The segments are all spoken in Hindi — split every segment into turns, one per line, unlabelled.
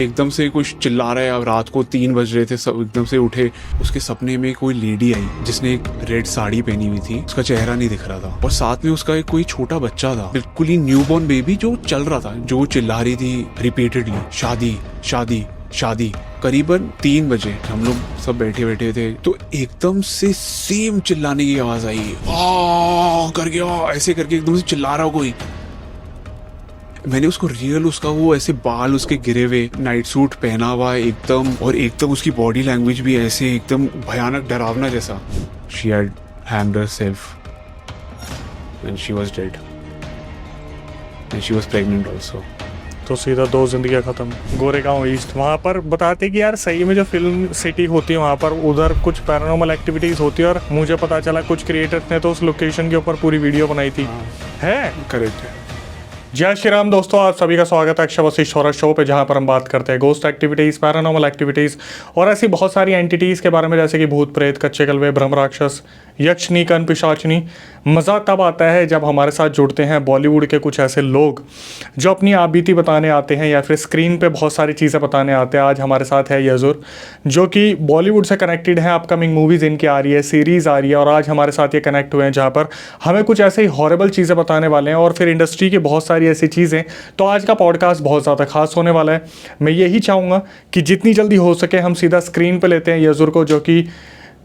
एकदम से कुछ चिल्ला रहा है। अब रात को 3 बज रहे थे, सब एकदम से उठे। उसके सपने में कोई लेडी आई जिसने एक रेड साड़ी पहनी हुई थी, उसका चेहरा नहीं दिख रहा था और साथ में उसका एक कोई छोटा बच्चा था, बिल्कुल ही न्यूबॉर्न बेबी, जो चल रहा था, जो चिल्ला रही थी रिपीटेडली, शादी शादी शादी। करीबन 3 बजे हम लोग सब बैठे बैठे थे तो एकदम से सेम चिल्लाने की आवाज आई, कर गया ऐसे करके, एकदम से चिल्ला रहा हो कोई। मैंने उसको रियल, उसका वो ऐसे बाल उसके गिरे हुए, नाइट सूट पहना हुआ एकदम, और एकदम उसकी बॉडी लैंग्वेज भी ऐसे एकदम भयानक डरावना जैसा। She had hanged herself and she was dead and she was pregnant also.
तो सीधा 2 जिंदगियां खत्म। गोरेगांव ईस्ट, वहाँ पर बताते कि यार सही में जो फिल्म सिटी होती है वहाँ पर उधर कुछ पैरानॉर्मल एक्टिविटीज होती है, और मुझे पता चला कुछ क्रिएटर्स ने तो उस लोकेशन के ऊपर पूरी वीडियो बनाई थी। है
करेक्ट है।
जय श्री राम दोस्तों, आप सभी का स्वागत है अक्षय वशिष्ठ हॉरर शो पे, जहाँ पर हम बात करते हैं घोस्ट एक्टिविटीज़, पैरानॉर्मल एक्टिविटीज़ और ऐसी बहुत सारी एंटिटीज़ के बारे में, जैसे कि भूत प्रेत, कच्चे कलवे, ब्रह्म राक्षस, यक्षनी, कन पिशाचनी। मज़ा तब आता है जब हमारे साथ जुड़ते हैं बॉलीवुड के कुछ ऐसे लोग जो अपनी आपबीती बताने आते हैं या फिर स्क्रीन पे बहुत सारी चीज़ें बताने आते हैं। आज हमारे साथ है यजुर, जो कि बॉलीवुड से कनेक्टेड है। अपकमिंग मूवीज़ इनकी आ रही है, सीरीज़ आ रही है, और आज हमारे साथ ये कनेक्ट हुए हैं जहाँ पर हमें कुछ ऐसे ही हॉरेबल चीज़ें बताने वाले हैं और फिर इंडस्ट्री की बहुत सारी ऐसी चीज़ें। तो आज का पॉडकास्ट बहुत ज़्यादा खास होने वाला है। मैं यही चाहूँगा कि जितनी जल्दी हो सके हम सीधा स्क्रीन पे लेते हैं यजुर को, जो कि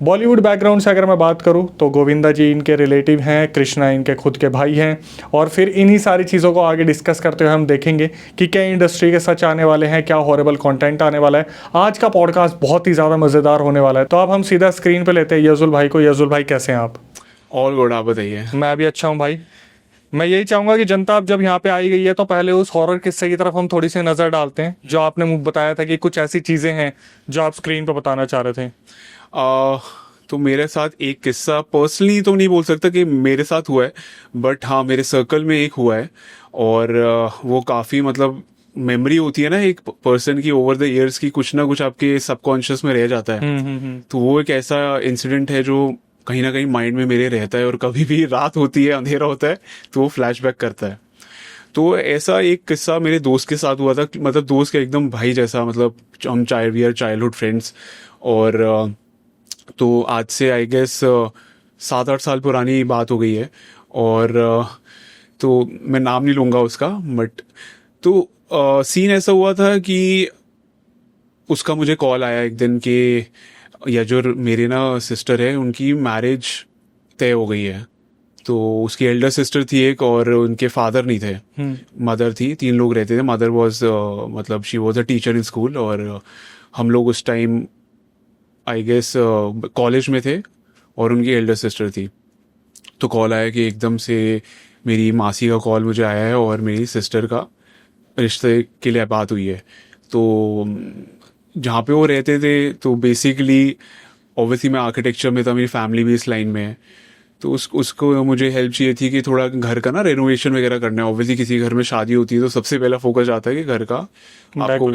बॉलीवुड बैकग्राउंड से अगर मैं बात करूं तो गोविंदा जी इनके रिलेटिव हैं, कृष्णा इनके खुद के भाई हैं, और फिर इन्हीं सारी चीज़ों को आगे डिस्कस करते हुए हम देखेंगे कि क्या इंडस्ट्री के सच आने वाले हैं, क्या हॉरेबल कंटेंट आने वाला है। आज का पॉडकास्ट बहुत ही ज़्यादा मज़ेदार होने वाला है। तो अब हम सीधा स्क्रीन पे लेते हैं यजुल भाई को। यजुल भाई कैसे हैं आप?
ऑल गुड, आप बताइए।
मैं भी अच्छा हूँ भाई। मैं यही चाहूँगा कि जनता अब जब यहाँ पे आई गई है तो पहले उस हॉरर किस्से की तरफ हम थोड़ी सी नज़र डालते हैं, जो आपने मुझे बताया था कि कुछ ऐसी चीज़ें हैं जो आप स्क्रीन पर बताना चाह रहे थे।
तो मेरे साथ एक किस्सा पर्सनली तो नहीं बोल सकता कि मेरे साथ हुआ है, बट हाँ मेरे सर्कल में एक हुआ है। और वो काफ़ी मतलब मेमोरी होती है ना एक पर्सन की, ओवर द इयर्स की कुछ ना कुछ आपके सबकॉन्शियस में रह जाता है। तो वो एक ऐसा इंसिडेंट है जो कहीं ना कहीं माइंड में मेरे रहता है, और कभी भी रात होती है, अंधेरा होता है, तो वो फ्लैशबैक करता है। तो ऐसा एक किस्सा मेरे दोस्त के साथ हुआ था, मतलब दोस्त का एकदम भाई जैसा, मतलब हम वी आर चाइल्डहुड फ्रेंड्स। और तो आज से आई गेस 7-8 साल पुरानी बात हो गई है। और तो मैं नाम नहीं लूँगा उसका, बट तो सीन ऐसा हुआ था कि उसका मुझे कॉल आया एक दिन कि यजुर, मेरी ना सिस्टर है, उनकी मैरिज तय हो गई है। तो उसकी एल्डर सिस्टर थी एक, और उनके फादर नहीं थे, मदर थी। 3 लोग रहते थे। मदर वॉज मतलब she was a teacher in school, और हम लोग उस टाइम आई गेस कॉलेज में थे, और उनकी एल्डर सिस्टर थी। तो कॉल आया कि एकदम से मेरी मासी का कॉल मुझे आया है और मेरी सिस्टर का रिश्ते के लिए बात हुई है। तो जहाँ पे वो रहते थे, तो बेसिकली ऑब्वियसली मैं आर्किटेक्चर में था, मेरी फैमिली भी इस लाइन में है। तो उसको मुझे हेल्प चाहिए थी कि थोड़ा घर का ना रेनोवेशन वगैरह करना है। ऑब्वियसली किसी घर में शादी होती है तो सबसे पहला फोकस आता है कि घर का आपको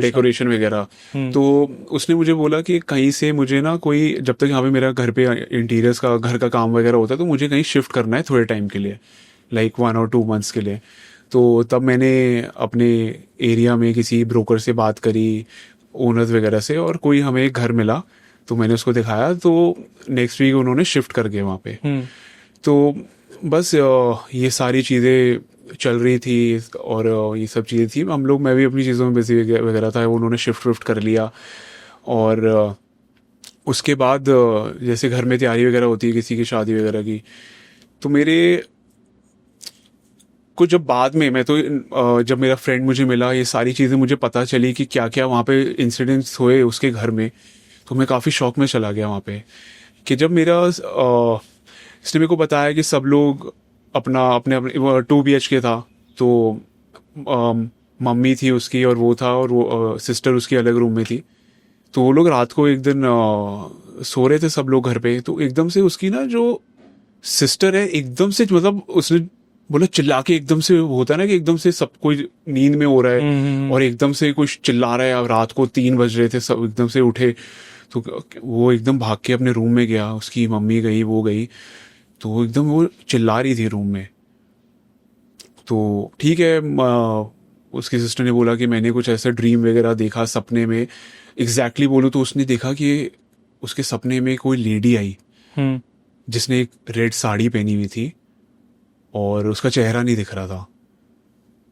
डेकोरेशन वगैरह। तो उसने मुझे बोला कि कहीं से मुझे ना कोई, जब तक यहाँ पे मेरा घर पे इंटीरियर्स का घर का काम वगैरह होता है, तो मुझे कहीं शिफ्ट करना है थोड़े टाइम के लिए, लाइक 1 or 2 months के लिए। तो तब मैंने अपने एरिया में किसी ब्रोकर से बात करी, ओनर्स वगैरह से, और कोई हमें घर मिला। तो मैंने उसको दिखाया, तो नेक्स्ट वीक उन्होंने शिफ्ट कर गए वहाँ पे। तो बस ये सारी चीज़ें चल रही थी, और ये सब चीज़ें थी। हम लोग, मैं भी अपनी चीज़ों में बिजी वगैरह था, उन्होंने शिफ्ट कर लिया। और उसके बाद जैसे घर में तैयारी वगैरह होती है किसी की शादी वगैरह की, तो मेरे कुछ जब बाद में मैं तो जब मेरा फ्रेंड मुझे मिला, ये सारी चीज़ें मुझे पता चली कि क्या क्या वहाँ पे इंसिडेंट्स हुए उसके घर में, तो मैं काफ़ी शौक में चला गया वहाँ पे। कि जब मेरा इसने मेरे को बताया कि सब लोग अपना अपने अपने 2 BHK था, तो मम्मी थी उसकी और वो था, और वो सिस्टर उसकी अलग रूम में थी। तो वो लोग रात को एक दिन सो रहे थे सब लोग घर पे, तो एकदम से उसकी ना जो सिस्टर है, एकदम से मतलब उसने बोला चिल्ला के, एकदम से होता है ना कि एकदम से सब कोई नींद में हो रहा है और एकदम से कुछ चिल्ला रहा है। अब रात को 3 बज रहे थे, सब एकदम से उठे। तो वो एकदम भाग के अपने रूम में गया, उसकी मम्मी गई, वो गई, तो एकदम वो चिल्ला रही थी रूम में। तो ठीक है, उसकी सिस्टर ने बोला कि मैंने कुछ ऐसा ड्रीम वगैरह देखा सपने में। एग्जैक्टली बोलूँ तो उसने देखा कि उसके सपने में कोई लेडी आई
हम्म।
जिसने एक रेड साड़ी पहनी हुई थी और उसका चेहरा नहीं दिख रहा था,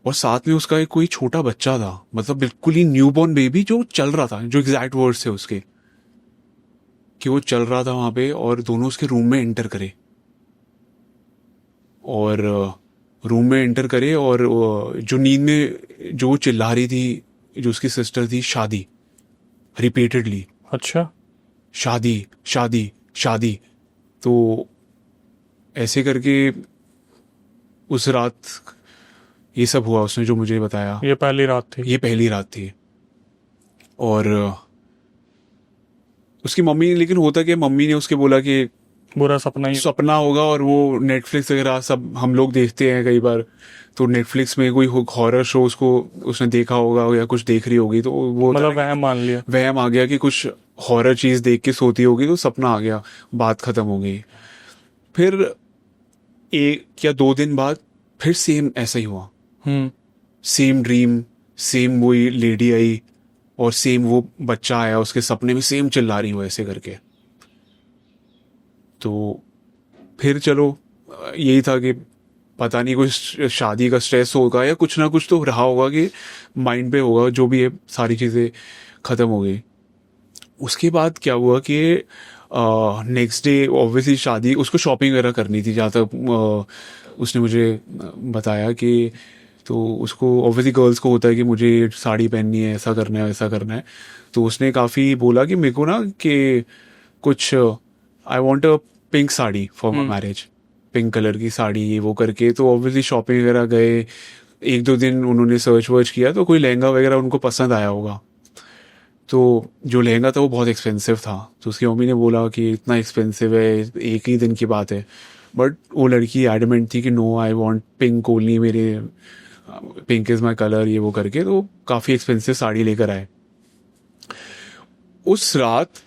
और साथ में उसका एक कोई छोटा बच्चा था, मतलब बिल्कुल ही न्यूबॉर्न बेबी जो चल रहा था, जो एग्जैक्ट वर्ड्स थे उसके कि वो चल रहा था वहां पे, और दोनों उसके रूम में एंटर करे, और रूम में एंटर करे, और जो नींद में जो चिल्ला रही थी जो उसकी सिस्टर थी, शादी, रिपीटेडली,
अच्छा।
शादी शादी शादी। तो ऐसे करके उस रात ये सब हुआ, उसने जो मुझे बताया।
ये पहली रात थी।
ये पहली रात थी। और उसकी मम्मी, लेकिन होता क्या, मम्मी ने उसके बोला कि
बुरा सपना ही।
सपना होगा, और वो नेटफ्लिक्स वगैरह सब हम लोग देखते हैं कई बार, तो नेटफ्लिक्स में कोई हॉरर शो उसको उसने देखा होगा या कुछ देख रही होगी, तो वो
मतलब वह मान लिया।
वहम आ गया कि कुछ हॉरर चीज देख के सोती होगी तो सपना आ गया, बात खत्म हो गई। फिर एक या दो दिन बाद फिर सेम ऐसा ही हुआ,
हम्म।
सेम ड्रीम, सेम वही लेडी आई, और सेम वो बच्चा आया उसके सपने में, सेम चिल्ला रही हो ऐसे करके। तो फिर चलो यही था कि पता नहीं कुछ शादी का स्ट्रेस होगा या कुछ ना कुछ तो रहा होगा कि माइंड पे होगा, जो भी है सारी चीज़ें ख़त्म हो गई। उसके बाद क्या हुआ कि नेक्स्ट डे ऑब्वियसली शादी, उसको शॉपिंग वगैरह करनी थी, जहाँ तक उसने मुझे बताया कि, तो उसको ऑब्वियसली गर्ल्स को होता है कि मुझे साड़ी पहननी है, ऐसा करना है वैसा करना है। तो उसने काफ़ी बोला कि मेरे को ना कि कुछ I want a pink sari for my marriage, pink colour की साड़ी, ये वो करके। तो ऑब्वियसली शॉपिंग वगैरह गए, एक दो दिन उन्होंने सर्च वर्च किया, तो कोई लहंगा वगैरह उनको पसंद आया होगा। तो जो लहंगा था वो बहुत एक्सपेंसिव था, तो उसकी मम्मी ने बोला कि इतना एक्सपेंसिव है, एक ही दिन की बात है। बट वो लड़की एडमेंट थी कि no, I want pink only, मेरे पिंक इज़ माई कलर, ये वो करके। तो काफ़ी एक्सपेंसिव साड़ी लेकर आए। उस रात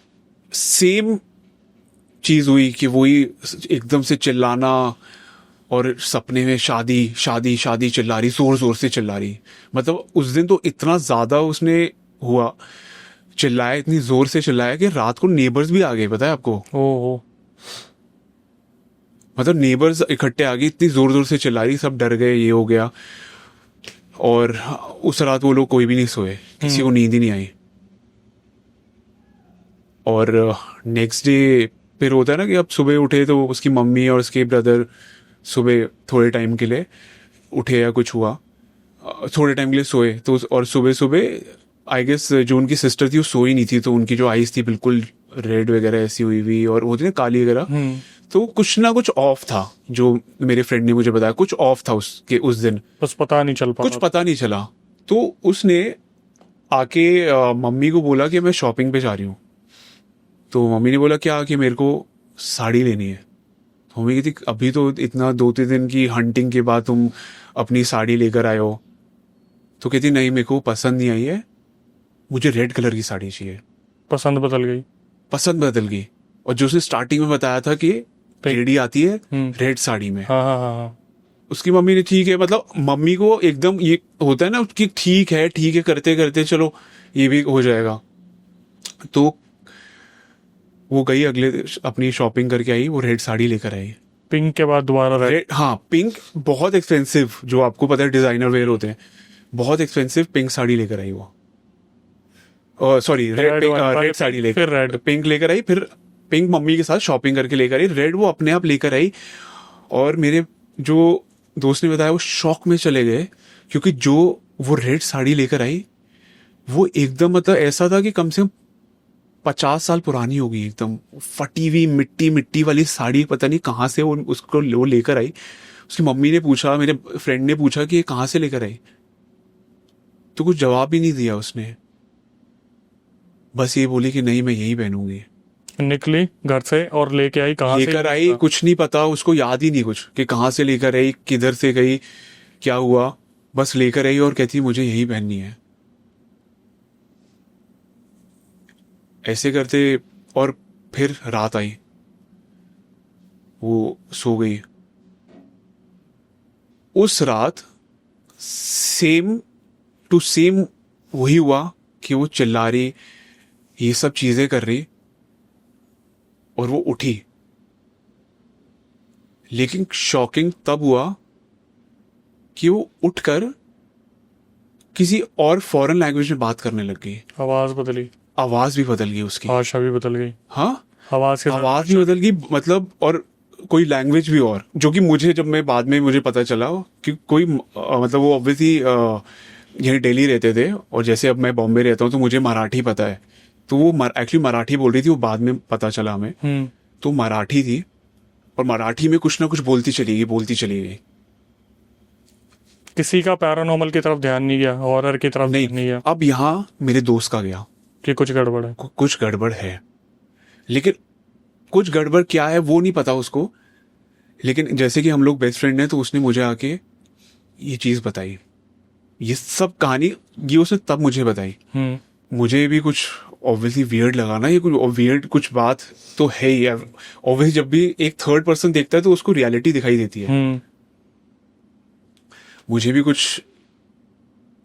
सेम चीज़ हुई कि वही एकदम से चिल्लाना, और सपने में शादी शादी शादी चिल्ला रही, जोर जोर से चिल्ला रही। मतलब उस दिन तो इतना ज़्यादा उसने हुआ, चिल्लाया, इतनी जोर से चिल्लाया कि रात को नेबर्स भी आ गए, पता है आपको।
ओहो।
मतलब नेबर्स इकट्ठे आ गए, इतनी जोर जोर से चिल्ला रही, सब डर गए, ये हो गया। और उस रात वो लोग कोई भी नहीं सोए, किसी को नींद ही नहीं आई। और नेक्स्ट डे फिर होता है ना कि अब सुबह उठे तो उसकी मम्मी और उसके ब्रदर सुबह थोड़े टाइम के लिए उठे या कुछ हुआ, थोड़े टाइम के लिए सोए, तो और सुबह सुबह आई गेस जो उनकी सिस्टर थी वो सोई नहीं थी, तो उनकी जो आईज थी बिल्कुल रेड वगैरह ऐसी हुई हुई, और होती ना काली वगैरह। तो कुछ ना कुछ ऑफ था, जो मेरे फ्रेंड ने मुझे बताया, कुछ ऑफ था उसके उस दिन,
बस पता नहीं चल
कुछ
पाया।
पता नहीं चला। तो उसने आके मम्मी को बोला कि मैं शॉपिंग पे जा रही हूँ। तो मम्मी ने बोला क्या, कि मेरे को साड़ी लेनी है। तो मम्मी कहती अभी तो इतना 2-3 दिन की हंटिंग के बाद तुम अपनी साड़ी लेकर आए हो। तो कहती नहीं, मेरे को पसंद नहीं आई है, मुझे रेड कलर की साड़ी चाहिए।
पसंद बदल गई।
पसंद बदल गई। और जो उसने स्टार्टिंग में बताया था कि लेडी आती है रेड साड़ी में,
हाँ हाँ हाँ हाँ।
उसकी मम्मी ने ठीक है, मतलब मम्मी को एकदम ये होता है ना कि ठीक है करते करते चलो ये भी हो जाएगा। तो वो गई, अगले अपनी शॉपिंग करके आई, वो रेड साड़ी लेकर आई।
पिंक के बाद दोबारा रेड।
रेड, हाँ, पिंक बहुत एक्सपेंसिव, जो आपको पता है डिजाइनर वेयर होते हैं, बहुत एक्सपेंसिव पिंक साड़ी लेकर आई वो। सॉरी,
Red one,
रेड
पहले
साड़ी
pink, फिर
लेकर,
red।
पिंक लेकर आई, फिर पिंक मम्मी के साथ शॉपिंग करके लेकर आई, रेड वो अपने आप लेकर आई। और मेरे जो दोस्त ने बताया वो शॉक में चले गए, क्योंकि जो वो रेड साड़ी लेकर आई वो एकदम, मतलब ऐसा था कि कम से कम 50 साल पुरानी होगी, एकदम फटी हुई मिट्टी मिट्टी वाली साड़ी, पता नहीं कहाँ से वो उसको वो लेकर आई। उसकी मम्मी ने पूछा, मेरे फ्रेंड ने पूछा कि ये कहाँ से लेकर आई, तो कुछ जवाब ही नहीं दिया उसने, बस ये बोली कि नहीं मैं यही पहनूंगी।
निकली घर से और लेके आई, कहाँ से
लेकर आई कुछ नहीं पता, उसको याद ही नहीं कुछ कि कहाँ से लेकर आई, किधर से गई, क्या हुआ, बस लेकर आई और कहती मुझे यही पहननी है। ऐसे करते, और फिर रात आई, वो सो गई। उस रात सेम टू सेम वही हुआ कि वो चिल्ला रही, ये सब चीजें कर रही, और वो उठी। लेकिन शॉकिंग तब हुआ कि वो उठकर किसी और फॉरेन लैंग्वेज में बात करने लग गई।
आवाज बदली,
आवाज भी बदल गई उसकी।
भाषा भी बदल गई।
हाँ,
आवाज के साथ
आवाज भी बदल गई, मतलब, और कोई लैंग्वेज भी, और जो कि मुझे, जब मैं बाद में मुझे पता चला कि कोई मतलब वो ऑब्वियसली यहीं दिल्ली रहते थे, और जैसे अब मैं बॉम्बे रहता हूँ तो मुझे मराठी पता है, तो वो एक्चुअली मराठी बोल रही थी, वो बाद में पता चला हमें। तो मराठी थी, और मराठी में कुछ ना कुछ बोलती चली गई।
किसी का पैरानॉर्मल की तरफ ध्यान नहीं गया, हॉरर की तरफ ध्यान नहीं गया
अब यहाँ मेरे दोस्त का गया
कि कुछ गड़बड़ है।
कुछ गड़बड़ है, लेकिन कुछ गड़बड़ क्या है वो नहीं पता उसको। लेकिन जैसे कि हम लोग बेस्ट फ्रेंड हैं, तो उसने मुझे आके ये चीज बताई, ये सब कहानी ये उसने तब मुझे बताई। मुझे भी कुछ ऑब्वियसली वियर्ड लगा ना, ये कुछ वियर्ड कुछ बात तो है ही यार। ऑब्वियसली जब भी एक थर्ड पर्सन देखता है तो उसको रियलिटी दिखाई देती है। मुझे भी कुछ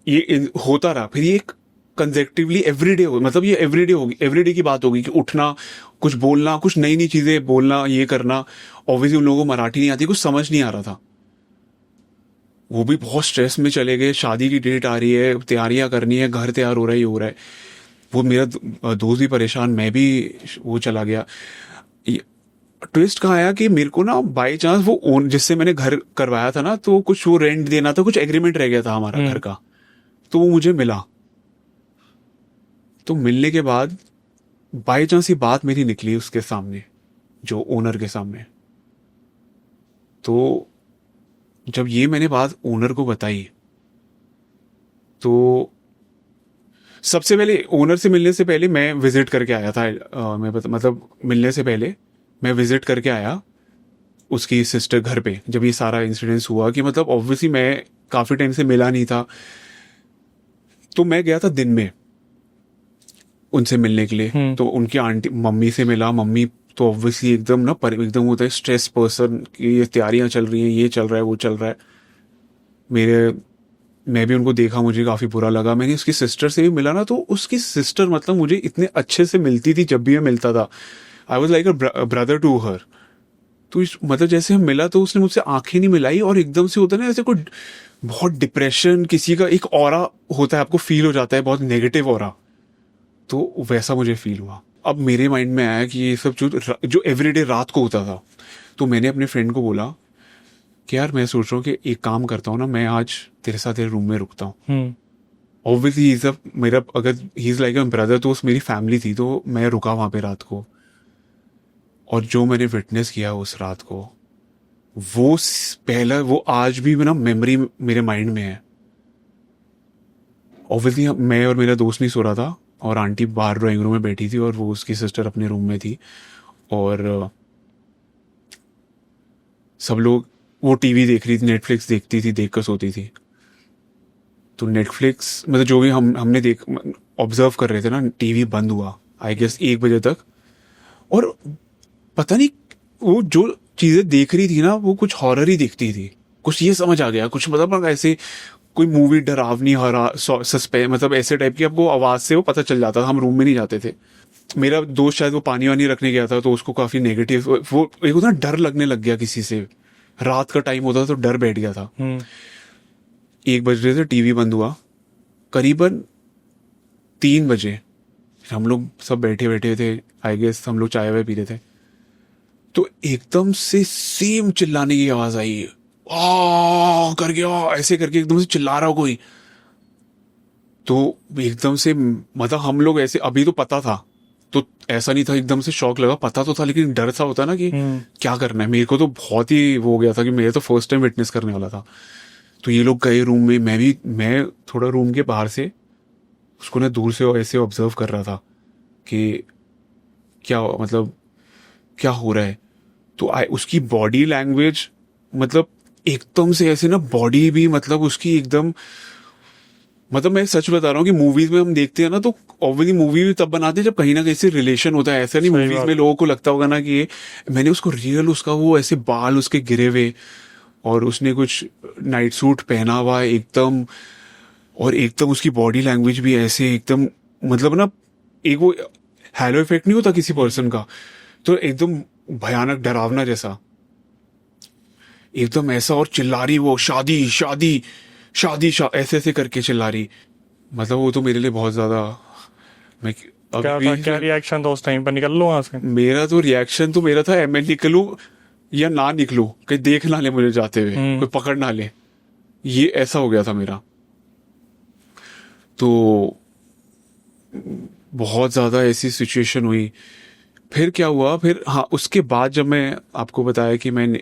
ये होता रहा, फिर ये कंसेक्टिवली एवरीडे हो, मतलब ये एवरीडे होगी, एवरीडे की बात होगी कि उठना, कुछ बोलना, कुछ नई नई चीजें बोलना, ये करना। ऑब्वियसली उन लोगों को मराठी नहीं आती, कुछ समझ नहीं आ रहा था। वो भी बहुत स्ट्रेस में चले गए, शादी की डेट आ रही है, तैयारियां करनी है, घर तैयार हो रहा है। वो मेरा दोस्त भी परेशान, मैं भी वो चला गया। ट्विस्ट कहाँ आया कि मेरे को ना बाई चांस वो ओन जिससे मैंने घर करवाया था ना, तो कुछ वो रेंट देना था, कुछ एग्रीमेंट रह गया था हमारा घर का, तो वो मुझे मिला। तो मिलने के बाद बाई चांस ये बात मेरी निकली उसके सामने, जो ओनर के सामने। तो जब ये मैंने बात ओनर को बताई, तो सबसे पहले ओनर से मिलने से पहले मैं विजिट करके आया था। मतलब मिलने से पहले मैं विजिट करके आया उसकी सिस्टर घर पे, जब ये सारा इंसिडेंस हुआ। कि मतलब ऑब्वियसली मैं काफी टाइम से मिला नहीं था, तो मैं गया था दिन में उनसे मिलने के लिए। तो उनकी आंटी मम्मी से मिला। मम्मी तो ऑब्वियसली एकदम ना एकदम होता है स्ट्रेस पर्सन की, ये तैयारियां चल रही हैं, ये चल रहा है, वो चल रहा है। मैं भी उनको देखा, मुझे काफी बुरा लगा। मैंने उसकी सिस्टर से भी मिला ना, तो उसकी सिस्टर मतलब मुझे इतने अच्छे से मिलती थी, जब भी मैं मिलता था I was like a brother to her. तो मतलब जैसे हम मिला तो उसने मुझसे आंखें नहीं मिलाई, और एकदम से होता है ना ऐसे कोई बहुत डिप्रेशन, किसी का एक ऑरा होता है, आपको फील हो जाता है, बहुत नेगेटिव ऑरा, तो वैसा मुझे फील हुआ। अब मेरे माइंड में आया कि ये सब जो एवरीडे रात को होता था, तो मैंने अपने फ्रेंड को बोला कि यार मैं सोच रहा हूँ कि एक काम करता हूँ ना, मैं आज तेरे साथ तेरे रूम में रुकता हूँ। ऑब्वियसली मेरा अगर he is like a brother, तो उस मेरी फैमिली थी, तो मैं रुका वहां पे रात को। और जो मैंने विटनेस किया उस रात को, वो पहला, वो आज भी ना मेमोरी मेरे माइंड में है। ऑब्वियसली मैं और मेरा दोस्त नहीं सो रहा था, और आंटी बाहर ड्राइंग रूम में बैठी थी, और वो उसकी सिस्टर अपने रूम में थी, और सब लोग वो टीवी देख रही थी, नेटफ्लिक्स देखती थी, देख कर सोती थी। तो नेटफ्लिक्स मतलब जो भी हमने ऑब्जर्व कर रहे थे ना, टीवी बंद हुआ आई गेस 1 बजे तक। और पता नहीं वो जो चीजें देख रही थी ना, वो कुछ हॉरर ही दिखती थी। कुछ ये समझ आ गया, कुछ मतलब ऐसे कोई मूवी डरावनी, सस्पेंस, मतलब ऐसे टाइप की, आपको आवाज से वो पता चल जाता था। हम रूम में नहीं जाते थे। मेरा दोस्त शायद वो पानी वानी रखने गया था, तो उसको काफी नेगेटिव वो एक होता डर लगने लग गया किसी से। रात का टाइम होता तो डर बैठ गया था। 1 बज रहे थे, टीवी बंद हुआ। करीबन 3 बजे हम लोग सब बैठे बैठे थे, आई गेस हम लोग चाय वाय पी रहे थे, तो एकदम से सेम चिल्लाने की आवाज आई, आ करके ऐसे करके एकदम से चिल्ला रहा हो कोई। तो एकदम से मतलब हम लोग ऐसे, अभी तो पता था, तो ऐसा नहीं था एकदम से शॉक लगा, पता तो था, लेकिन डर सा होता ना कि क्या करना है। मेरे को तो बहुत ही वो हो गया था कि मेरे तो फर्स्ट टाइम विटनेस करने वाला था। तो ये लोग गए रूम में, मैं थोड़ा रूम के बाहर से उसको ना दूर से ऐसे ऑब्जर्व कर रहा था कि क्या मतलब क्या हो रहा है। तो उसकी बॉडी लैंग्वेज मतलब एकदम से ऐसे ना, बॉडी भी मतलब उसकी एकदम, मतलब मैं सच बता रहा हूँ कि मूवीज में हम देखते हैं ना, तो ऑब्वियसली मूवी भी तब बनाते हैं जब कहीं ना कहीं से रिलेशन होता है। ऐसा नहीं मूवीज में लोगों को लगता होगा ना कि ये, मैंने उसको रियल उसका वो ऐसे बाल उसके गिरे हुए, और उसने कुछ नाइट सूट पहना हुआ एकदम, और एकदम उसकी बॉडी लैंग्वेज भी ऐसे एकदम, मतलब ना, एक वो हैलो इफेक्ट नहीं होता किसी पर्सन का, तो एकदम भयानक डरावना जैसा, एकदम ऐसा। और चिल्ला रही वो, शादी शादी शादी ऐसे ऐसे करके चिल्ला रही। मतलब वो तो मेरे लिए बहुत ज्यादा, मैं
क्या
अभी
था, क्या रिएक्शन था उस टाइम पर? निकल लो वहां से।
मेरा तो रिएक्शन तो मेरा था, मैं निकलूं या ना निकलूं, कहीं देख ना ले मुझे जाते हुए, कोई पकड़ ना ले, ये ऐसा हो गया था मेरा। तो बहुत ज्यादा ऐसी सिचुएशन हुई। फिर क्या हुआ, फिर हाँ, उसके बाद जब मैं आपको बताया कि मैं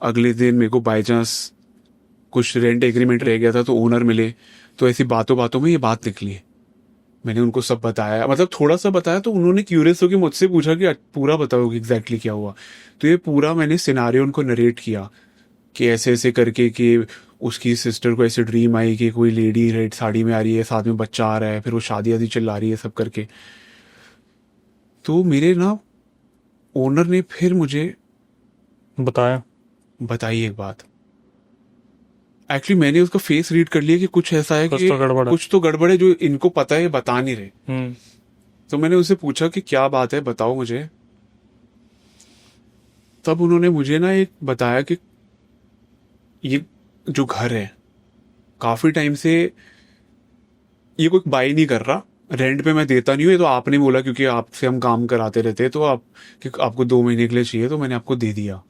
अगले दिन मेरे को बाई चांस कुछ रेंट एग्रीमेंट रह गया था, तो ओनर मिले, तो ऐसी बातों बातों में ये बात निकली। मैंने उनको सब बताया, मतलब थोड़ा सा बताया, तो उन्होंने क्यूरियस होकर मुझसे पूछा कि पूरा बताओ कि एग्जैक्टली क्या हुआ। तो ये पूरा मैंने सिनारियो उनको नरेट किया कि ऐसे ऐसे करके कि उसकी सिस्टर को ऐसे ड्रीम आई कि कोई लेडी रेड साड़ी में आ रही है, साथ में बच्चा आ रहा है, फिर वो शादी आदि चिल्ला रही है, सब करके। तो मेरे ना ओनर ने फिर मुझे
बताया।
बताई एक बात। एक्चुअली मैंने उसका फेस रीड कर लिया कि कुछ ऐसा है
कुछ
कि
तो गड़बड़ है।
कुछ तो गड़बड़ है जो इनको पता है, बता नहीं रहे।
हम्म।
तो मैंने उनसे पूछा कि क्या बात है, बताओ मुझे। तब उन्होंने मुझे ना एक बताया कि ये जो घर है, काफी टाइम से ये कोई बाई नहीं कर रहा, रेंट पे मैं देता नहीं हूँ, ये तो आपने बोला क्योंकि आपसे हम काम कराते रहते हैं, तो आप कि आपको 2 महीने के लिए चाहिए, तो मैंने आपको दे दिया।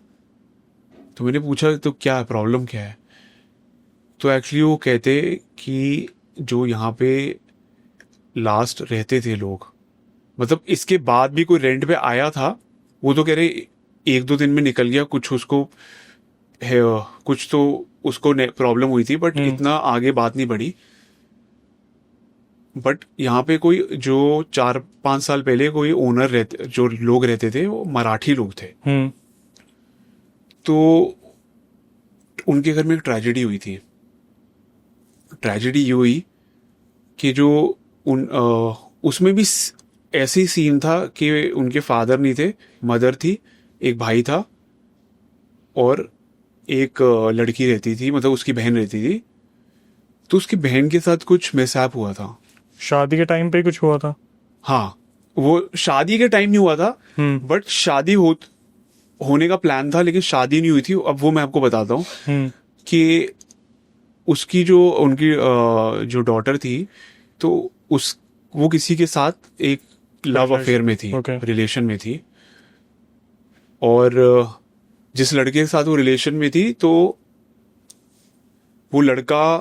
तो मैंने पूछा तो क्या है, प्रॉब्लम क्या है। तो एक्चुअली वो कहते कि जो यहाँ पे लास्ट रहते थे लोग, मतलब इसके बाद भी कोई रेंट पे आया था, वो तो कह रहे 1-2 दिन में निकल गया, कुछ उसको है, कुछ तो उसको प्रॉब्लम हुई थी, बट इतना आगे बात नहीं बढ़ी। बट यहाँ पे कोई जो 4-5 साल पहले कोई ओनर रहते, जो लोग रहते थे, वो मराठी लोग थे। तो उनके घर में एक ट्रेजेडी हुई थी। ट्रेजेडी ये हुई कि जो उसमें भी ऐसे ही सीन था कि उनके फादर नहीं थे, मदर थी, एक भाई था, और एक लड़की रहती थी, मतलब उसकी बहन रहती थी। तो उसकी बहन के साथ कुछ मिसहैप हुआ था।
शादी के टाइम पे कुछ हुआ था?
हाँ, वो शादी के टाइम नहीं हुआ था, बट शादी होने का प्लान था, लेकिन शादी नहीं हुई थी। अब वो मैं आपको बताता हूँ कि उसकी जो उनकी जो डॉटर थी, तो वो किसी के साथ एक लव अफेयर में थी, रिलेशन में थी। और जिस लड़के के साथ वो रिलेशन में थी, तो वो लड़का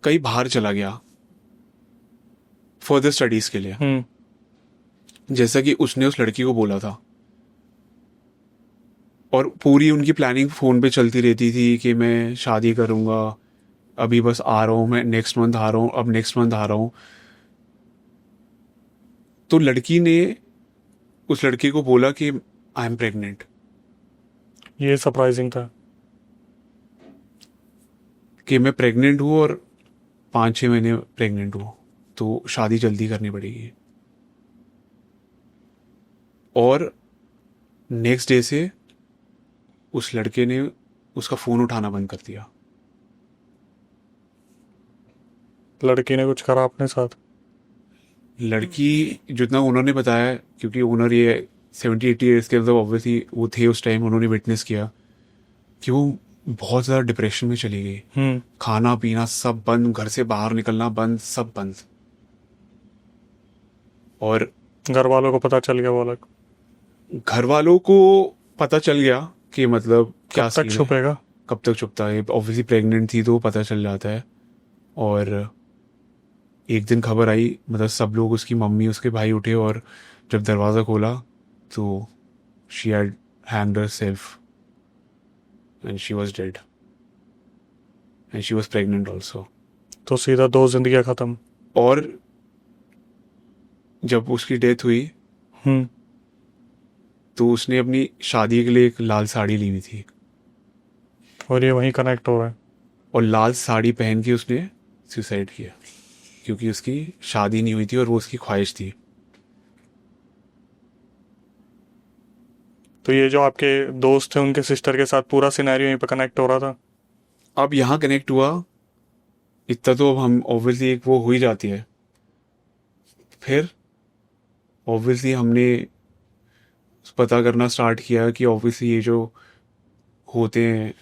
कहीं बाहर चला गया फर्दर स्टडीज के लिए, जैसा कि उसने उस लड़की को बोला था। और पूरी उनकी प्लानिंग फोन पे चलती रहती थी कि मैं शादी करूंगा, अभी बस आ रहा हूं, मैं नेक्स्ट मंथ आ रहा हूं, अब नेक्स्ट मंथ आ रहा हूं। तो लड़की ने उस लड़के को बोला कि आई एम प्रेग्नेंट।
ये सरप्राइजिंग था
कि मैं प्रेग्नेंट हूं, और 5-6 महीने प्रेग्नेंट हूं, तो शादी जल्दी करनी पड़ेगी। और नेक्स्ट डे से उस लड़के ने उसका फोन उठाना बंद कर दिया।
लड़की ने कुछ करा अपने साथ?
लड़की, जितना उन्होंने बताया, क्योंकि ओनर ये 70-80 ईयर्स के, मतलब ऑब्वियसली वो थे उस टाइम, उन्होंने विटनेस किया कि वो बहुत ज़्यादा डिप्रेशन में चली गई। खाना पीना सब बंद, घर से बाहर निकलना बंद, सब बंद। और
घर वालों को पता चल गया? वो अलग
घर वालों को पता चल गया कि मतलब क्या
कब तक छुपेगा?
कब तक छुपता है, ऑब्वियसली प्रेग्नेंट थी तो पता चल जाता है। और एक दिन खबर आई, मतलब सब लोग, उसकी मम्मी, उसके भाई उठे, और जब दरवाज़ा खोला तो she had hanged herself and she was dead and she was pregnant also.
तो सीधा 2 जिंदगियां खत्म।
और जब उसकी डेथ हुई, तो उसने अपनी शादी के लिए एक लाल साड़ी ली हुई थी,
और ये वहीं कनेक्ट हो रहा है।
और लाल साड़ी पहन के उसने सुसाइड किया, क्योंकि उसकी शादी नहीं हुई थी और वो उसकी ख्वाहिश थी।
तो ये जो आपके दोस्त थे, उनके सिस्टर के साथ पूरा सिनेरियो यहीं पे कनेक्ट हो रहा था।
अब यहाँ कनेक्ट हुआ, इतना तो अब हम ऑब्वियसली एक वो हो ही जाती है। फिर ऑब्वियसली हमने पता करना स्टार्ट किया कि ऑब्वियसली ये जो होते हैं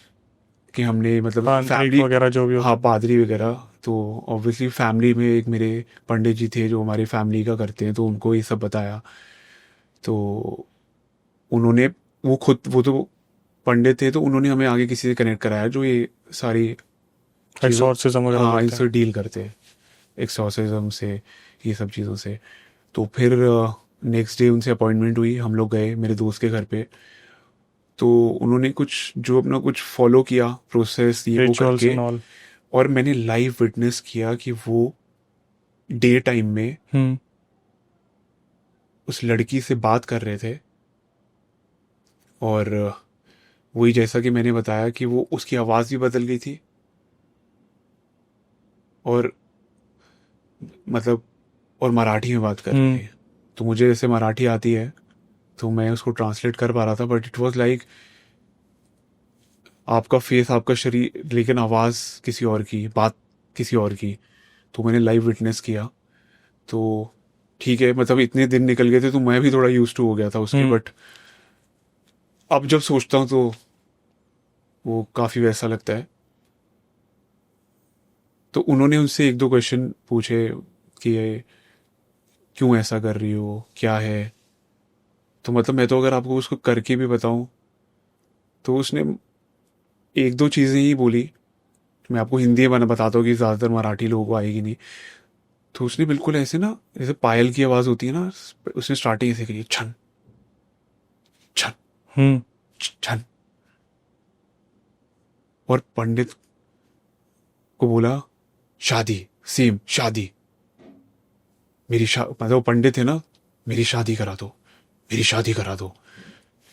कि हमने मतलब
तांत्रिक
फैमिली,
वगैरह जो भी
हाँ
होता
पादरी वगैरह, तो ऑब्वियसली फैमिली में एक मेरे पंडित जी थे जो हमारी फैमिली का करते हैं, तो उनको ये सब बताया। तो उन्होंने, वो खुद, वो तो पंडित थे, तो उन्होंने हमें आगे किसी से कनेक्ट कराया जो ये सारी
है,
चीज़ों,
एक्सॉर्सिज्म वगैरह
हाँ
करते
इनसे
हैं।
डील करते हैं, एक्सॉर्सिज्म से, ये सब चीज़ों से। तो फिर नेक्स्ट डे उनसे अपॉइंटमेंट हुई, हम लोग गए मेरे दोस्त के घर पे। तो उन्होंने कुछ जो अपना कुछ फॉलो किया प्रोसेस ये वो
रिचुअल्स
करके,
एंड ऑल।
और मैंने लाइव विटनेस किया कि वो डे टाइम में
हम्म।
उस लड़की से बात कर रहे थे। और वही जैसा कि मैंने बताया कि वो उसकी आवाज़ भी बदल गई थी, और मतलब और मराठी में बात कर रही थी। तो मुझे जैसे मराठी आती है तो मैं उसको ट्रांसलेट कर पा रहा था, बट इट वाज लाइक आपका फेस, आपका शरीर, लेकिन आवाज़ किसी और की, बात किसी और की। तो मैंने लाइव विटनेस किया। तो ठीक है, मतलब इतने दिन निकल गए थे तो मैं भी थोड़ा यूज टू हो गया था उसके, बट अब जब सोचता हूँ तो वो काफ़ी वैसा लगता है। तो उन्होंने उनसे एक दो क्वेश्चन पूछे कि ये क्यों ऐसा कर रही हो, क्या है। तो मतलब मैं तो अगर आपको उसको करके भी बताऊं तो उसने एक दो चीज़ें ही बोली। मैं आपको हिंदी में बताता हूँ कि ज़्यादातर मराठी लोगों को आएगी नहीं। तो उसने बिल्कुल ऐसे ना, जैसे पायल की आवाज़ होती है ना, उसने स्टार्टिंग ऐसे करी, छन छन
हम्म।
छन। और पंडित को बोला शादी, सेम शादी, मतलब वो पंडित है ना, मेरी शादी करा दो, मेरी शादी करा दो,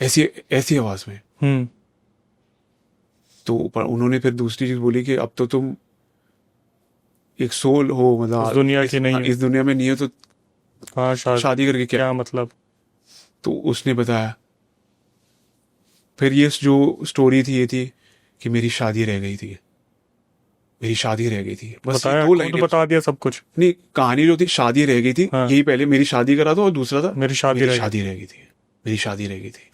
ऐसी ऐसी आवाज़ में।
हम्म।
तो उन्होंने फिर दूसरी चीज़ बोली कि अब तो तुम एक सोल हो,
इस
मतलब
दुनिया की नहीं हो।
इस दुनिया में नहीं हो, तो
हाँ,
शादी करके क्या।
क्या मतलब।
तो उसने बताया, फिर ये जो स्टोरी थी ये थी कि मेरी शादी रह गई थी, मेरी शादी रह गई थी, बस ये
बताया,
दो
खुद
लाइनें।
बता दिया सब कुछ।
नहीं, कहानी जो थी शादी रह गई थी,
हाँ,
यही पहले मेरी शादी करा दो, और दूसरा था
मेरी शादी
मेरी
रह गई।
शादी रह गई थी, मेरी शादी रह गई थी।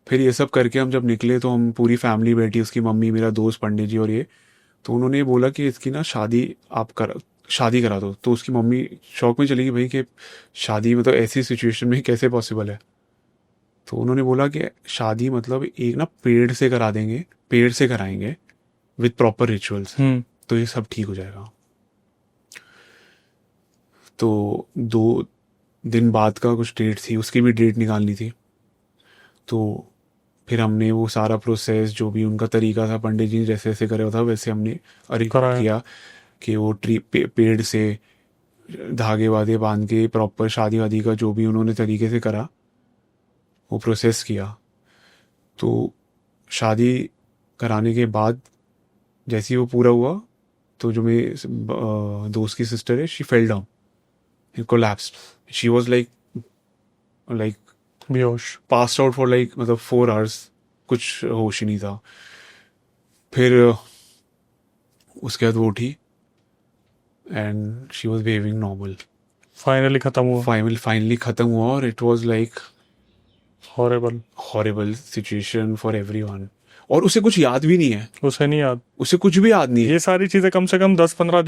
फिर ये सब करके हम जब निकले तो हम पूरी फैमिली बैठी, उसकी मम्मी, मेरा दोस्त, पंडित जी और ये। तो उन्होंने ये बोला कि इसकी ना शादी आप कर शादी करा दो। तो उसकी मम्मी शौक में चली गई, भाई कि शादी मतलब ऐसी सिचुएशन में कैसे पॉसिबल है। तो उन्होंने बोला कि शादी मतलब एक ना पेड़ से करा देंगे, पेड़ से कराएंगे विद प्रॉपर रिचुअल्स,
हम्म।
तो ये सब ठीक हो जाएगा। तो 2 दिन बाद का कुछ डेट थी, उसकी भी डेट निकालनी थी। तो फिर हमने वो सारा प्रोसेस जो भी उनका तरीका था, पंडित जी ने जैसे जैसे करा था वैसे हमने अरेंज
कराया।
किया कि वो पेड़ से धागे वागे बांध के प्रॉपर शादी वादी का जो भी उन्होंने तरीके से करा, वो प्रोसेस किया। तो शादी कराने के बाद जैसे ही वो पूरा हुआ, तो जो मेरे दोस्त की सिस्टर है, she fell down, collapsed, she was like
बेहोश।
पास आउट फॉर लाइक मतलब 4 आवर्स, कुछ होश ही नहीं था। फिर उसके बाद वो उठी and she was behaving normal.
Finally खत्म हुआ।
फाइनली खत्म हुआ, और it was like
horrible.
Horrible situation for everyone. और उसे कुछ याद भी नहीं है,
उसे नहीं याद।
उसे कुछ भी याद नहीं है।
ये सारी चीजें कम से कम 10-15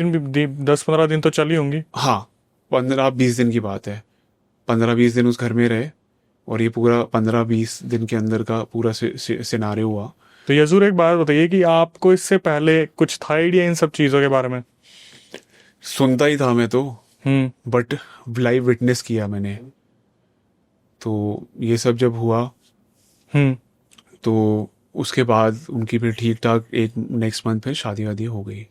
दिन तो चली होंगी।
हाँ, 15-20 दिन की बात है। 15-20 दिन उस घर में रहे, और ये पूरा 15-20 दिन के अंदर का पूरा सिनारियो हुआ।
तो यजूर, एक बात बताइए कि आपको इससे पहले कुछ था आइडिया इन सब चीजों के बारे में?
सुनता ही था मैं तो,
हम्म।
बट लाइव विटनेस किया मैंने। तो ये सब जब हुआ,
हम्म।
तो उसके बाद उनकी फिर ठीक ठाक एक नेक्स्ट मंथ फिर शादी वादी हो गई।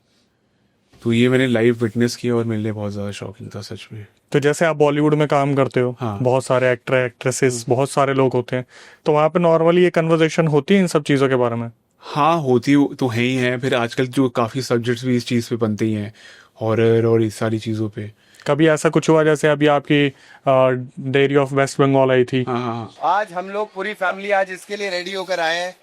तो ये मैंने लाइव विटनेस किया, और मेरे लिए बहुत ज़्यादा शॉकिंग था सच में।
तो जैसे आप बॉलीवुड में काम करते हो,
हाँ।
बहुत सारे एक्टर एक्ट्रेसेस, बहुत सारे लोग होते हैं, तो वहाँ पे नॉर्मली ये कन्वर्सेशन होती है इन सब चीज़ों के बारे में?
हाँ, होती तो है ही है। फिर आजकल जो काफ़ी सब्जेक्ट्स भी इस चीज़ पे बनते ही हैं, हॉरर और इस सारी चीज़ों पे।
कभी ऐसा कुछ हुआ जैसे अभी आपकी डायरी ऑफ वेस्ट बंगाल आई थी?
हाँ हाँ हाँ।
आज हम लोग पूरी फैमिली आज इसके लिए रेडी होकर आए हैं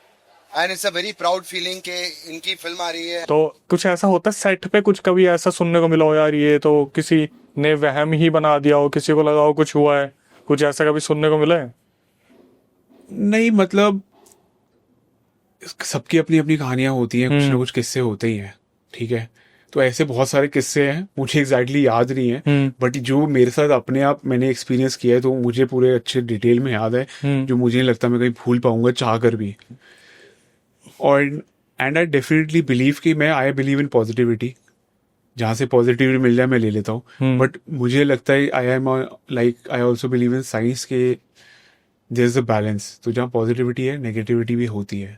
and it's a very proud feeling कि इनकी फिल्म आ रही है।
तो कुछ ऐसा होता है सेट पे, कुछ कभी ऐसा सुनने को मिला हो यार ये तो किसी ने वहम ही बना दिया हो, किसी को लगा हो कुछ हुआ है, कुछ ऐसा कभी सुनने को मिला है?
नहीं मतलब सबकी अपनी अपनी कहानियां होती हैं, कुछ ना कुछ किस्से होते ही हैं, ठीक है। तो ऐसे बहुत सारे किस्से हैं, मुझे एग्जैक्टली याद नहीं है, बट जो मेरे साथ अपने आप मैंने एक्सपीरियंस किया है तो मुझे पूरे अच्छे डिटेल में याद है, जो मुझे नहीं लगता मैं कहीं भूल पाऊंगा चाह कर भी। और एंड आई डेफिनेटली बिलीव कि मैं आई बिलीव इन पॉजिटिविटी, जहाँ से पॉजिटिविटी मिल जाए मैं ले लेता हूँ। बट मुझे लगता है I am like I also believe in science के देयर इज अ बैलेंस, तो जहाँ पॉजिटिविटी है नेगेटिविटी भी होती है।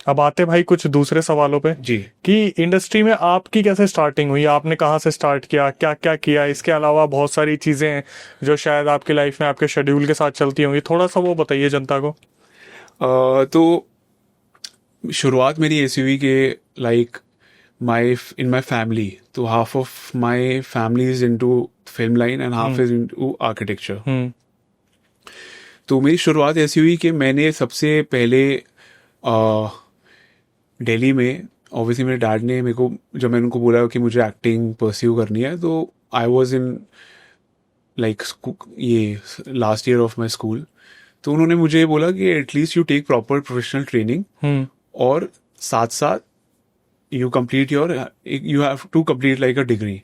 अब आते भाई कुछ दूसरे सवालों पे
जी।
कि इंडस्ट्री में आपकी कैसे स्टार्टिंग हुई, आपने कहाँ से स्टार्ट किया, क्या क्या किया, इसके अलावा बहुत सारी चीजें हैं जो शायद आपकी लाइफ में आपके शेड्यूल के साथ चलती होंगी, थोड़ा सा वो बताइए जनता को।
तो शुरुआत मेरी ऐसी हुई कि लाइक इन माई फैमिली, तो half of my family is into film line and half is into architecture. तो मेरी शुरुआत ऐसी हुई कि मैंने सबसे पहले दिल्ली में, ऑब्वियसली मेरे डैड ने मेरे को, जब मैंने उनको बोला कि मुझे एक्टिंग परस्यू करनी है, तो आई वॉज इन लाइक ये last year of my school. तो उन्होंने मुझे बोला कि at least you take proper professional training और साथ साथ you complete you have to complete like a degree.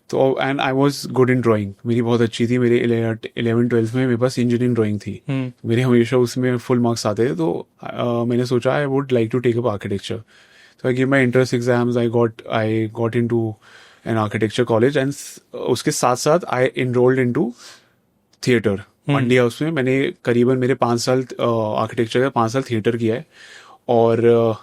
तो and I was good in drawing, मेरी बहुत अच्छी थी, मेरे 11th-12th में मेरे पास इंजीनियरिंग ड्राइंग थी, मेरे हमेशा उसमें फुल मार्क्स आते थे। तो मैंने सोचा I would like to take up architecture. तो I give my entrance exams, I got in to an architecture college and उसके साथ साथ I enrolled in to theatre Mandi house में। मैंने करीबन मेरे 5 साल आर्किटेक्चर का, 5 साल थिएटर किया है। और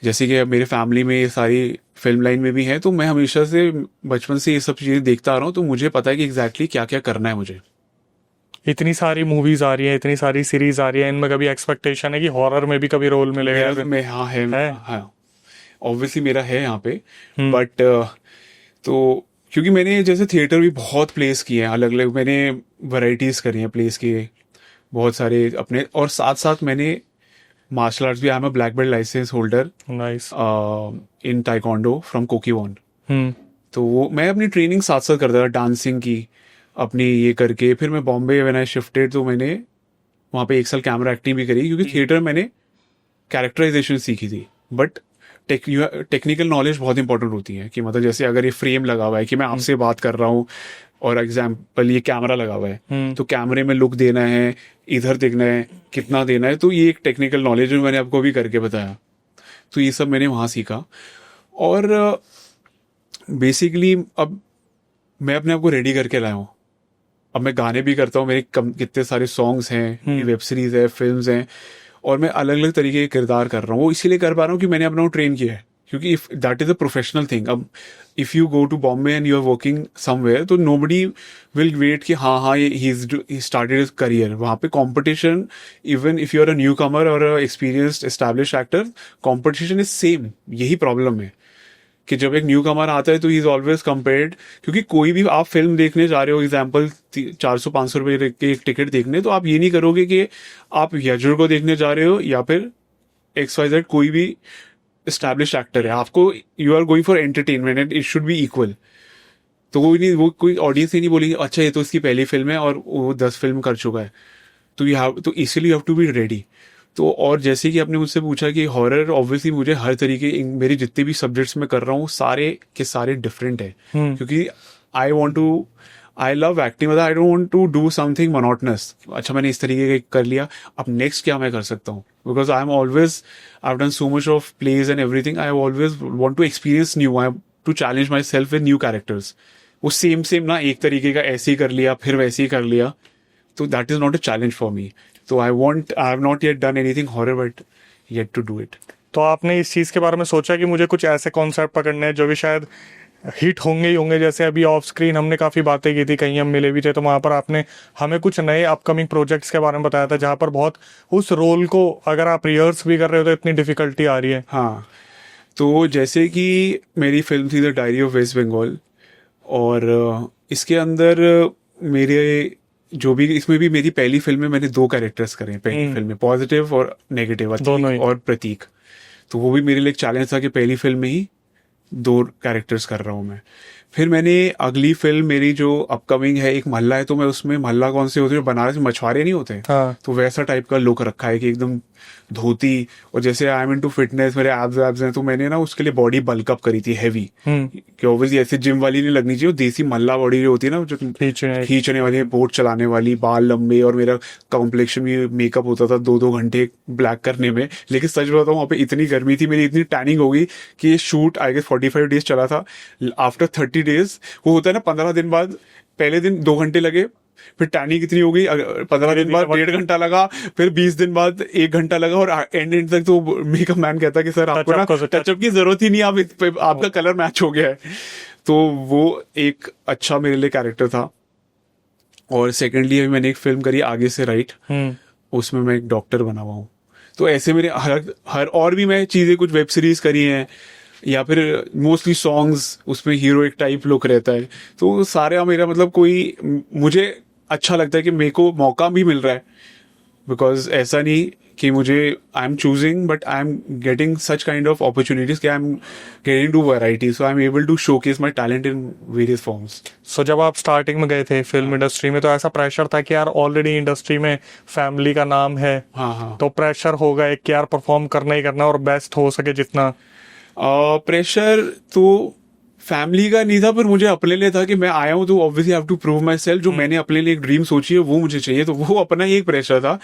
जैसे कि मेरे फैमिली में ये सारी फिल्म लाइन में भी है, तो मैं हमेशा से बचपन से ये सब चीज़ें देखता आ रहा हूँ, तो मुझे पता है कि एग्जैक्टली क्या क्या करना है मुझे।
इतनी सारी मूवीज आ रही है, इतनी सारी सीरीज आ रही है, इनमें कभी एक्सपेक्टेशन है कि हॉरर में भी कभी रोल मिलेगा?
मेरा में हाँ है, हाँ ऑब्वियसली मेरा है यहाँ पे। बट तो क्योंकि मैंने जैसे थिएटर भी बहुत प्लेस किए हैं, अलग अलग मैंने वैरायटीज करी हैं प्लेस किए बहुत सारे अपने, और साथ साथ मैंने मार्शल आर्ट्स भी, I am a black belt licence holder
nice
in taekwondo from Kukkiwon. तो वो मैं अपनी ट्रेनिंग साथ साथ करता था, डांसिंग की अपनी ये करके। फिर मैं बॉम्बे व्हेन आई शिफ्टेड, तो मैंने वहाँ पे 1 साल कैमरा एक्टिंग भी करी, क्योंकि थिएटर मैंने कैरेक्टराइजेशन सीखी थी। बट टेक्निकल नॉलेज बहुत इंपॉर्टेंट होती है, कि मतलब जैसे अगर ये फ्रेम लगा हुआ है कि मैं आपसे बात कर रहा हूँ, और एग्जाम्पल ये कैमरा लगा हुआ है, तो कैमरे में लुक देना है, इधर देखना है, कितना देना है, तो ये एक टेक्निकल नॉलेज मैंने आपको भी करके बताया। तो ये सब मैंने वहाँ सीखा। और बेसिकली अब मैं अपने आप को रेडी करके लाया हूँ। अब मैं गाने भी करता हूँ, मेरे कितने सारे सॉन्ग्स हैं, वेब सीरीज है, फिल्म्स हैं, और मैं अलग अलग तरीके के किरदार कर रहा हूँ। वो इसीलिए कर पा रहा हूँ कि मैंने अपना को ट्रेन किया है, क्योंकि if that is a professional thing. अब if you go to Bombay and you are working somewhere, तो नोबडी विल वेट कि हाँ ये ही स्टार्टेड हिज करियर। वहाँ पे competition, even if you are a newcomer और a experienced establish actor, competition is same. यही प्रॉब्लम है कि जब एक न्यू कमर आता है तो ही इज ऑलवेज कंपेयर्ड, क्योंकि कोई भी आप फिल्म देखने जा रहे हो, एग्जाम्पल 400-500 रुपये के एक टिकट देखने, तो आप ये नहीं करोगे कि आप यजुर को देखने जा रहे हो या फिर XYZ कोई भी एस्टैब्लिश एक्टर है। आपको you are going for entertainment and it should be equal. तो वो कोई ऑडियंस ही नहीं बोलेगी अच्छा ये तो इसकी पहली फिल्म है और वो 10 फिल्म कर चुका है। तो इसीलिए you have to be ready. तो और जैसे कि आपने मुझसे पूछा कि हॉरर, ऑब्वियसली मुझे हर तरीके, मेरे जितने भी सब्जेक्ट्स में कर रहा हूँ सारे के सारे डिफरेंट है, क्योंकि आई लव एक्टिंग। मतलब I don't want to do something monotonous. अच्छा मैंने इस तरीके का कर लिया, अब नेक्स्ट क्या मैं कर सकता हूँ, because I am always, I have done so much of plays and everything, I always want to experience new, I to challenge myself with new characters. वो सेम ना एक तरीके का ऐसे ही कर लिया फिर वैसे ही कर लिया, तो that is not a challenge for me. तो I have not yet done anything horror, but yet to do it.
तो आपने इस चीज़ के बारे में सोचा कि मुझे कुछ ऐसे कॉन्सेप्ट पकड़ने हैं जो भी शायद हिट होंगे ही होंगे? जैसे अभी ऑफ स्क्रीन हमने काफ़ी बातें की थी, कहीं हम मिले भी थे, तो वहाँ पर आपने हमें कुछ नए अपकमिंग प्रोजेक्ट्स के बारे में बताया था, जहाँ पर बहुत उस रोल को अगर आप रिहर्स भी कर रहे हो तो इतनी डिफिकल्टी आ रही है।
हाँ, तो जैसे कि मेरी फिल्म थी the diary of West Bengal, और इसके अंदर मेरे जो भी इसमें भी मेरी पहली फिल्म में मैंने 2 कैरेक्टर्स करे हैं पहली फिल्म में, पॉजिटिव और नेगेटिव,
दोनों ही।
और प्रतीक। तो वो भी मेरे लिए एक चैलेंज था कि पहली फिल्म में ही 2 कैरेक्टर्स कर रहा हूँ मैं। फिर मैंने अगली फिल्म मेरी जो अपकमिंग है, एक महल्ला है, तो मैं उसमें महल्ला कौन से होते हैं, जो बनारस में मछुआरे नहीं होते,
हाँ।
तो वैसा टाइप का लुक रखा है कि एकदम धोती, और जैसे आई एम इनटू फिटनेस, मेरे एब्स हैं, तो मैंने ना उसके लिए बॉडी बल्कअप करी थी हैवी, कि ऑब्वियसली ऐसे जिम वाली नहीं लगनी चाहिए, देसी मल्ला बॉडी जो होती है ना, जो खींचने वाली, बोट चलाने वाली, बाल लंबे, और मेरा कॉम्प्लेक्शन भी, मेकअप होता था 2-2 घंटे ब्लैक करने में। लेकिन सच बताऊं, वहाँ पे इतनी गर्मी थी, मेरी इतनी टैनिंग हो गई कि ये शूट आई गेस 45 डेज चला था। आफ्टर 30 डेज, वो होता है ना 15 दिन बाद, पहले दिन 2 घंटे लगे, फिर टैनिंग कितनी हो गई, 15 दिन बाद 1.5 घंटा लगा, फिर 20 दिन बाद 1 घंटा लगा, और एंड तक तो मेकअप मैन कहता कि सर आपको ना टचअप की जरूरत ही नहीं, आपका कलर मैच हो गया है। तो वो एक अच्छा मेरे लिए कैरेक्टर था। और सेकेंडली अभी मैंने एक फिल्म करी आगे से राइट, उसमें मैं एक डॉक्टर बना हुआ हूँ। तो ऐसे मेरे हर और भी मैं चीजें, कुछ वेब सीरीज करी हैं, या फिर मोस्टली सॉन्ग्स, उसमें हीरोइक टाइप लुक रहता है। तो सारे मेरा मतलब, कोई मुझे अच्छा लगता है कि मेरे को मौका भी मिल रहा है, बिकॉज ऐसा नहीं कि मुझे I am choosing, but I am getting such kind of opportunities कि I am getting to variety, so I am able to showcase my talent in various forms.
So जब आप स्टार्टिंग में गए थे फिल्म इंडस्ट्री में, तो ऐसा प्रेशर था कि यार ऑलरेडी इंडस्ट्री में फैमिली का नाम है,
हाँ।
तो प्रेशर होगा एक कि यार परफॉर्म करना ही करना और बेस्ट हो सके जितना?
प्रेशर तो फैमिली का नहीं था, पर मुझे अपने लिए था कि मैं आया हूं तो obviously have to prove myself. जो मैंने अपने लिए एक ड्रीम सोची है वो मुझे चाहिए, तो वो अपना ही एक प्रेशर था।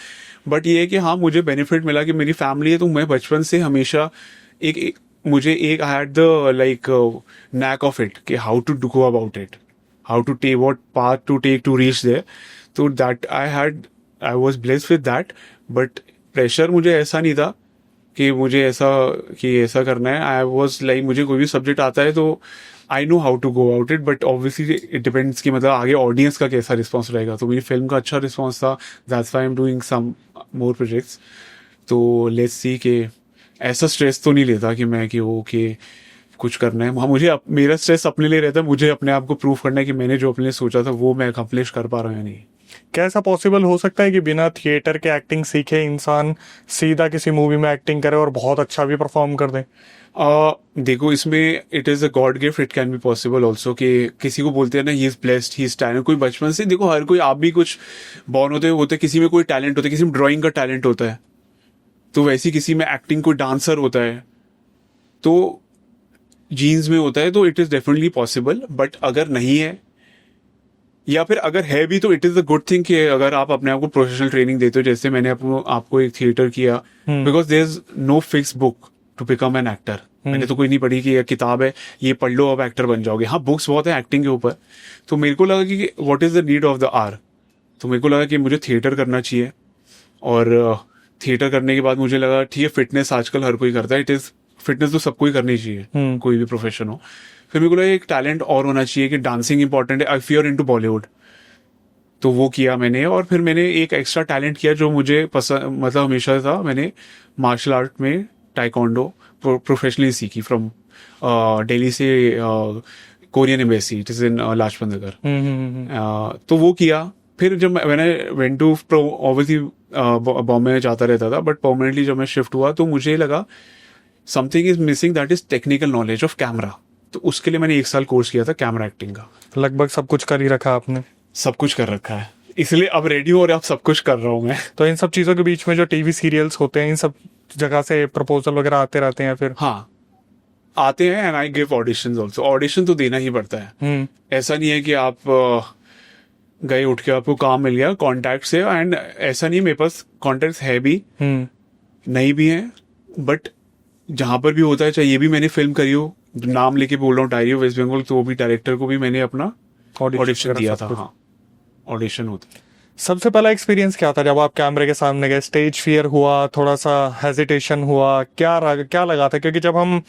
बट ये है कि हाँ, मुझे बेनिफिट मिला कि मेरी फैमिली है, तो मैं बचपन से हमेशा मुझे एक I had the like knack of it, कि how to do about it, how to take, what path to take to reach there. तो that I was blessed with that. But pressure मुझे ऐसा नहीं था कि मुझे ऐसा करना है। आई वॉज लाइक, मुझे कोई भी सब्जेक्ट आता है तो I know how to go out it, but obviously it depends कि मतलब आगे ऑडियंस का कैसा रिस्पॉन्स रहेगा। तो मेरी फिल्म का अच्छा रिस्पॉन्स था, that's why I am doing some more projects. तो लेट्स सी कि ऐसा स्ट्रेस तो नहीं लेता कि मैं कि कुछ करना है। हाँ, मेरा स्ट्रेस अपने लिए रहता है, मुझे अपने आप को प्रूव करना है कि मैंने जो अपने लिए सोचा था वो मैं अकम्प्लिश कर पा रहा हूँ या नहीं।
कैसा पॉसिबल हो सकता है कि बिना थिएटर के एक्टिंग सीखे इंसान सीधा किसी मूवी में एक्टिंग करे और बहुत अच्छा भी परफॉर्म कर दे?
देखो, इसमें it is a God gift, it can be possible also, कि किसी को बोलते हैं ना he is blessed, he is talent. कोई बचपन से, देखो हर कोई, आप भी कुछ बॉर्न होते किसी में कोई टैलेंट होता है, किसी में ड्राइंग का टैलेंट होता है, तो वैसे किसी में एक्टिंग, कोई डांसर होता है, तो जीन्स में होता है, तो it is definitely possible. But अगर नहीं है, या फिर अगर है भी, तो it is a good thing कि अगर आप अपने आप को प्रोफेशनल ट्रेनिंग देते हो, जैसे मैंने आपको एक थिएटर किया, because there is no fix book to become an actor. मैंने तो कोई नहीं पढ़ी कि ये किताब है, ये पढ़ लो अब एक्टर बन जाओगे। हाँ, बुक्स बहुत है एक्टिंग के ऊपर। तो मेरे को लगा कि what is the need of the hour, तो मेरे को लगा कि मुझे थिएटर करना चाहिए। और थिएटर करने के बाद मुझे लगा ठीक है, फिटनेस आजकल हर कोई करता है, इट इज फिटनेस तो सबको ही करनी चाहिए, कोई भी प्रोफेशन हो। फिर मेरे को लगा एक टैलेंट और होना चाहिए कि डांसिंग इंपॉर्टेंट है, आई फियर इनटू बॉलीवुड, तो वो किया मैंने। और फिर मैंने एक एक्स्ट्रा टैलेंट किया जो मुझे पसंद, मतलब हमेशा था। मैंने मार्शल आर्ट में टाइकोंडो प्रोफेशनली सीखी फ्रॉम दिल्ली से Korean embassy, it is in Lajpat Nagar. तो वो किया। फिर जब मैंने वेंट टू, ऑब्वियसली बॉम्बे में जाता रहता था, बट परमानेंटली जब मैं शिफ्ट हुआ तो मुझे लगा something is missing, that is technical knowledge of camera. तो उसके लिए मैंने 1 साल कोर्स किया था कैमरा एक्टिंग का।
लगभग सब कुछ कर ही रखा आपने?
सब कुछ कर रखा है, इसलिए अब रेडी हो, और अब सब कुछ कर रहा हूँ मैं।
तो इन सब चीजों के बीच में जो टीवी सीरियल्स होते हैं, इन सब जगह से प्रपोजल वगैरह आते रहते हैं फिर?
हाँ, आते हैं, and I give auditions also. Audition तो देना ही पड़ता है। ऐसा नहीं है कि आप गए उठ के आपको काम मिल गया कॉन्टैक्ट से, एंड ऐसा नहीं, मेरे पास कॉन्टैक्ट्स है भी, नहीं भी है, बट जहां पर भी होता है, चाहे ये भी मैंने फिल्म करी हो, नाम लेके बोल रहा हूँ, डायरी ऑफ वेस्ट बंगाल, तो वो भी डायरेक्टर को भी मैंने अपना ऑडिशन दिया था। हाँ, ऑडिशन होता।
सबसे पहला एक्सपीरियंस क्या था जब आप कैमरे के सामने गए? स्टेज फियर हुआ, थोड़ा सा हेजिटेशन हुआ, क्या लगा था? क्योंकि जब हम